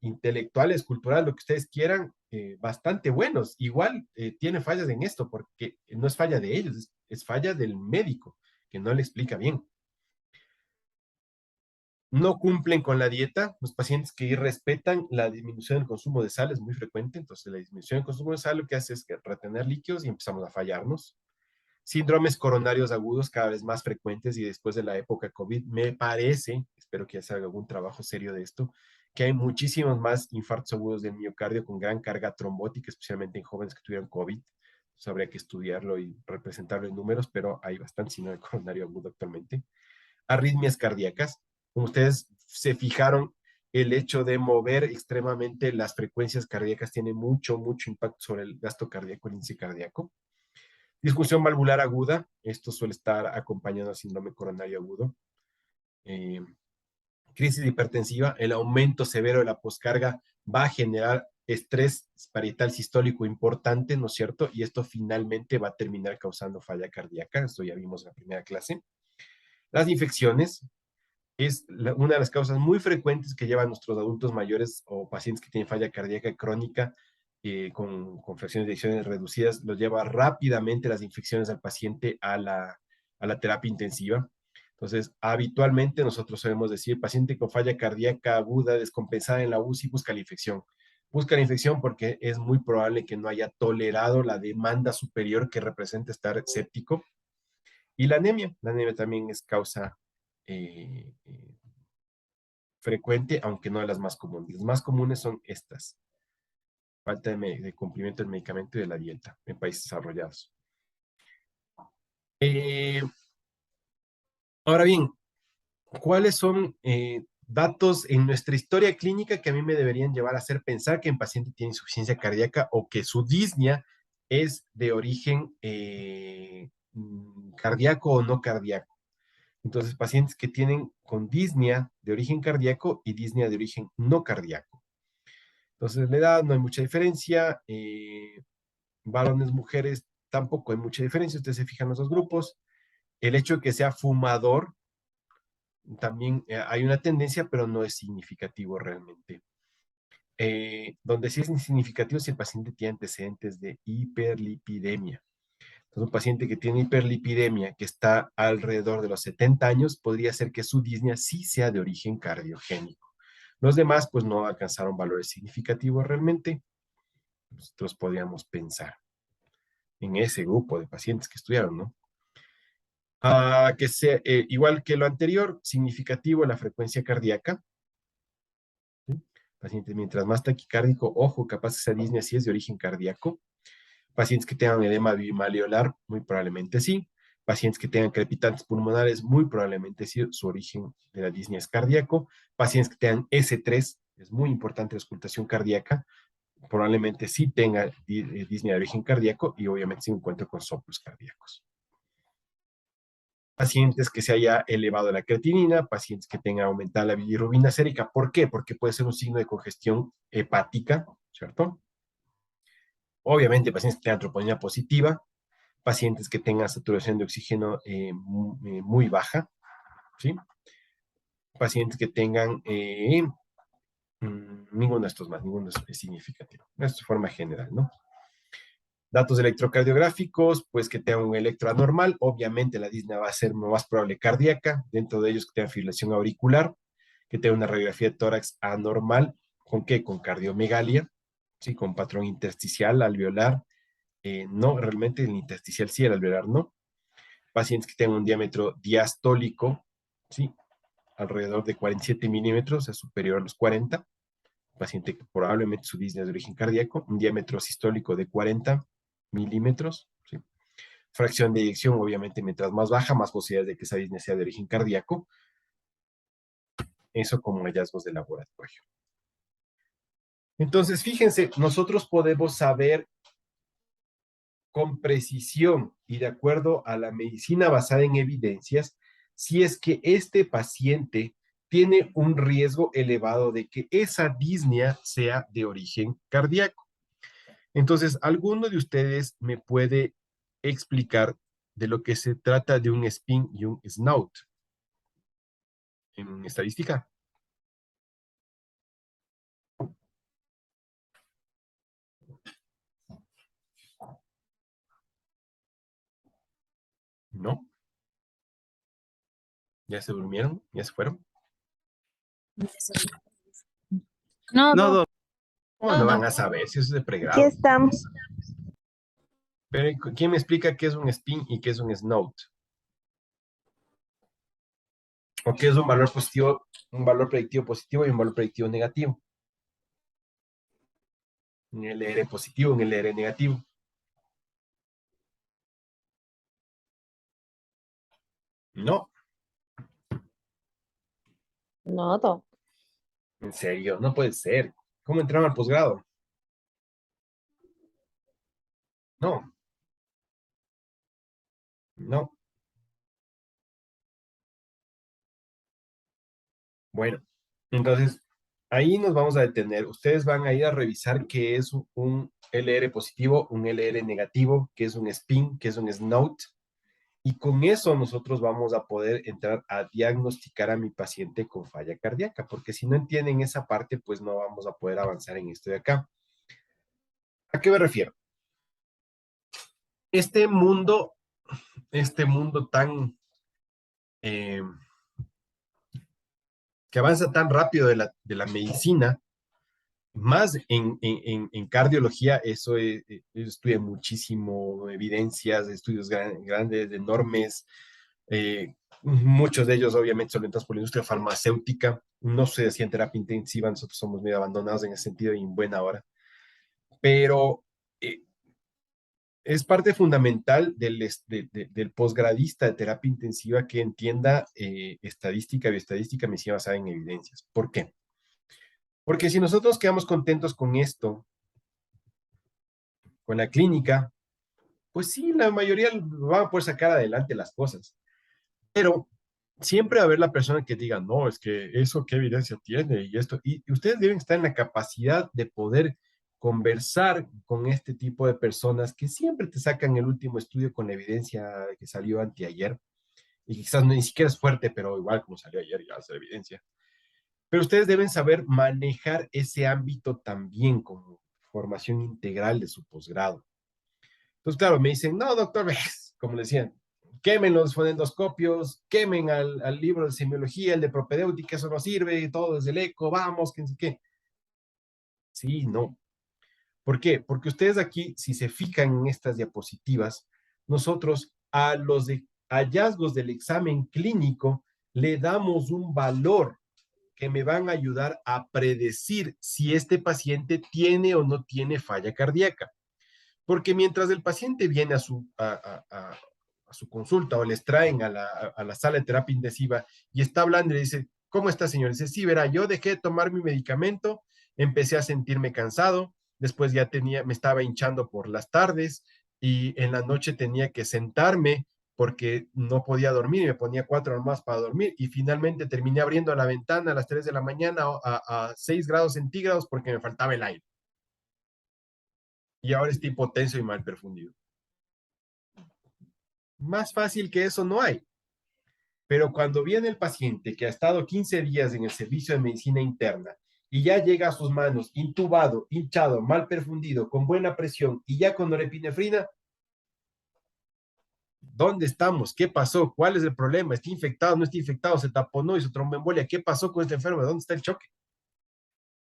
intelectuales, culturales, lo que ustedes quieran, bastante buenos. Igual tiene fallas en esto, porque no es falla de ellos, es falla del médico, que no le explica bien. No cumplen con la dieta, los pacientes que irrespetan la disminución del consumo de sal es muy frecuente, entonces la disminución del consumo de sal lo que hace es que retener líquidos y empezamos a fallarnos. Síndromes coronarios agudos cada vez más frecuentes y después de la época COVID, me parece, espero que ya se haga algún trabajo serio de esto, que hay muchísimos más infartos agudos del miocardio con gran carga trombótica, especialmente en jóvenes que tuvieron COVID. Entonces habría que estudiarlo y representarlo en números, pero hay bastante síndrome coronario agudo actualmente. Arritmias cardíacas, como ustedes se fijaron, el hecho de mover extremadamente las frecuencias cardíacas tiene mucho, mucho impacto sobre el gasto cardíaco, el índice cardíaco. Disfunción valvular aguda, esto suele estar acompañado al síndrome coronario agudo. Eh, Crisis hipertensiva, el aumento severo de la poscarga va a generar estrés parietal sistólico importante, ¿no es cierto? Y esto finalmente va a terminar causando falla cardíaca, esto ya vimos en la primera clase. Las infecciones es una de las causas muy frecuentes que llevan nuestros adultos mayores o pacientes que tienen falla cardíaca crónica con fracciones de eyecciones reducidas, los lleva rápidamente las infecciones al paciente a la terapia intensiva. Entonces, habitualmente nosotros solemos decir, paciente con falla cardíaca aguda, descompensada en la UCI, busca la infección. Busca la infección porque es muy probable que no haya tolerado la demanda superior que representa estar séptico. Y la anemia también es causa frecuente, aunque no de las más comunes. Las más comunes son estas: falta de cumplimiento del medicamento y de la dieta en países desarrollados. Eh, Ahora bien, ¿cuáles son datos en nuestra historia clínica que a mí me deberían llevar a hacer pensar que el paciente tiene insuficiencia cardíaca o que su disnea es de origen cardíaco o no cardíaco? Entonces, pacientes que tienen con disnea de origen cardíaco y disnea de origen no cardíaco. Entonces, la edad no hay mucha diferencia. Varones, mujeres, tampoco hay mucha diferencia. Ustedes se fijan en los dos grupos. El hecho de que sea fumador, también hay una tendencia, pero no es significativo realmente. Donde sí es significativo si el paciente tiene antecedentes de hiperlipidemia. Entonces, un paciente que tiene hiperlipidemia, que está alrededor de los 70 años, podría ser que su disnea sí sea de origen cardiogénico. Los demás, pues no alcanzaron valores significativos realmente. Nosotros podríamos pensar en ese grupo de pacientes que estudiaron, ¿no? Que sea igual que lo anterior, significativo la frecuencia cardíaca. ¿Sí? Pacientes, mientras más taquicárdico, ojo, capaz que esa disnea sí es de origen cardíaco. Pacientes que tengan edema bimaliolar, muy probablemente sí. Pacientes que tengan crepitantes pulmonares, muy probablemente sí, su origen de la disnea es cardíaco. Pacientes que tengan S3, es muy importante la auscultación cardíaca, probablemente sí tenga disnea de origen cardíaco y obviamente se encuentra con soplos cardíacos. Pacientes que se haya elevado la creatinina, pacientes que tengan aumentada la bilirrubina sérica. ¿Por qué? Porque puede ser un signo de congestión hepática, ¿cierto? Obviamente, pacientes que tengan troponina positiva, pacientes que tengan saturación de oxígeno muy baja, ¿sí? Pacientes que tengan ninguno de estos más, ninguno es significativo. Esto es de forma general, ¿no? Datos electrocardiográficos, pues que tengan un electro anormal, obviamente la disnea va a ser más probable cardíaca, dentro de ellos que tengan fibrilación auricular, que tengan una radiografía de tórax anormal, ¿con qué? Con cardiomegalia, ¿sí? Con patrón intersticial, alveolar, no, realmente el intersticial sí, el alveolar no. Pacientes que tengan un diámetro diastólico, ¿sí? Alrededor de 47 milímetros, o sea, superior a los 40. Paciente que probablemente su disnea es de origen cardíaco, un diámetro sistólico de 40 milímetros, ¿sí? Fracción de eyección, obviamente, mientras más baja, más posibilidades de que esa disnea sea de origen cardíaco. Eso como hallazgos de laboratorio. Entonces, fíjense, nosotros podemos saber con precisión y de acuerdo a la medicina basada en evidencias si es que este paciente tiene un riesgo elevado de que esa disnea sea de origen cardíaco. Entonces, ¿alguno de ustedes me puede explicar de lo que se trata de un spin y un snout? en estadística? ¿No? ¿Ya se durmieron? ¿Ya se fueron? No, No, doc. ¿Cómo no van a saber si eso es de aquí pregrado? estamos. Pero ¿quién me explica qué es un spin y qué es un snout? ¿O qué es un valor positivo, un valor predictivo positivo y un valor predictivo negativo? Un LR positivo, un LR negativo. No, No, doc. en serio, no puede ser. ¿Cómo entraron al posgrado? No, no. Bueno, entonces ahí nos vamos a detener. Ustedes van a ir a revisar qué es un LR positivo, un LR negativo, qué es un spin, qué es un snout. Y con eso nosotros vamos a poder entrar a diagnosticar a mi paciente con falla cardíaca, porque si no entienden esa parte, pues no vamos a poder avanzar en esto de acá. ¿A qué me refiero? Este mundo, este mundo tan, eh, que avanza tan rápido de la medicina, más en cardiología, eso estudia muchísimo, evidencias, estudios grandes, enormes, muchos de ellos obviamente son orientados por la industria farmacéutica, no se decía en terapia intensiva, nosotros somos medio abandonados en ese sentido y en buena hora, pero eh, es parte fundamental del posgradista de terapia intensiva que entienda estadística, bioestadística, medicina basada en evidencias. ¿Por qué? Porque si nosotros quedamos contentos con esto, con la clínica, pues sí, la mayoría va a poder sacar adelante las cosas. Pero siempre va a haber la persona que diga, no, es que eso qué evidencia tiene y esto. Y ustedes deben estar en la capacidad de poder conversar con este tipo de personas que siempre te sacan el último estudio con la evidencia que salió anteayer. Y quizás ni siquiera es fuerte, pero igual como salió ayer ya es la evidencia. Pero ustedes deben saber manejar ese ámbito también como formación integral de su posgrado. Entonces, claro, me dicen, no, doctor, ves, como le decían, quemen los fonendoscopios, quemen al libro de semiología, el de propedéutica, eso no sirve, todo desde el eco, vamos, que no sé qué. Sí, no. ¿Por qué? Porque ustedes aquí, si se fijan en estas diapositivas, nosotros a los hallazgos del examen clínico le damos un valor que me van a ayudar a predecir si este paciente tiene o no tiene falla cardíaca. Porque mientras el paciente viene a su consulta o les traen a la sala de terapia intensiva y está hablando y le dice, ¿cómo está, señor? Dice, sí, verá, yo dejé de tomar mi medicamento, empecé a sentirme cansado, después ya me estaba hinchando por las tardes y en la noche tenía que sentarme porque no podía dormir y me ponía 4 horas más para dormir y finalmente terminé abriendo la ventana a las 3 de la mañana a 6 grados centígrados porque me faltaba el aire. Y ahora está hipotenso y mal perfundido. Más fácil que eso no hay. Pero cuando viene el paciente que ha estado 15 días en el servicio de medicina interna y ya llega a sus manos intubado, hinchado, mal perfundido, con buena presión y ya con norepinefrina, ¿dónde estamos? ¿Qué pasó? ¿Cuál es el problema? ¿Está infectado? ¿No está infectado? ¿Se taponó? ¿Hizo tromboembolia? ¿Qué pasó con este enfermo? ¿Dónde está el choque?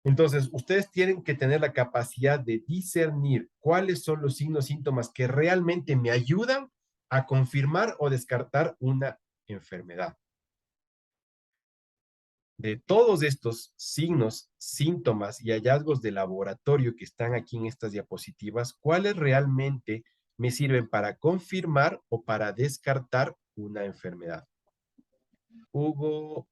Entonces, ustedes tienen que tener la capacidad de discernir cuáles son los signos, síntomas que realmente me ayudan a confirmar o descartar una enfermedad. De todos estos signos, síntomas y hallazgos de laboratorio que están aquí en estas diapositivas, ¿cuáles realmente me sirven para confirmar o para descartar una enfermedad? Hugo,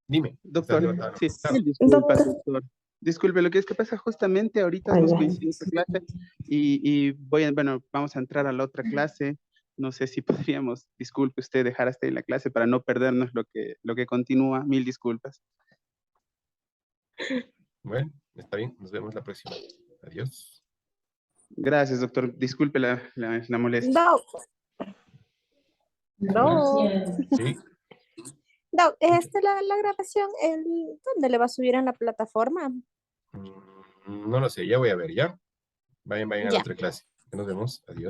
dime. ¿Estás Doctor, levantando? sí, Claro. mil disculpas, Doctor. doctor. Disculpe, lo que es que pasa justamente ahorita nos Allá. coincide esta clase y bueno, vamos a entrar a la otra clase. No sé si podríamos, disculpe usted, dejar hasta ahí la clase para no perdernos lo que continúa. Mil disculpas. Bueno, está bien. Nos vemos la próxima. Adiós. Gracias, doctor. Disculpe la molestia. No. No. Sí. Doc, la grabación, ¿dónde le va a subir en la plataforma? No lo sé, ya voy a ver, ¿ya? Vayan a la Ya. otra clase. Nos vemos. Adiós.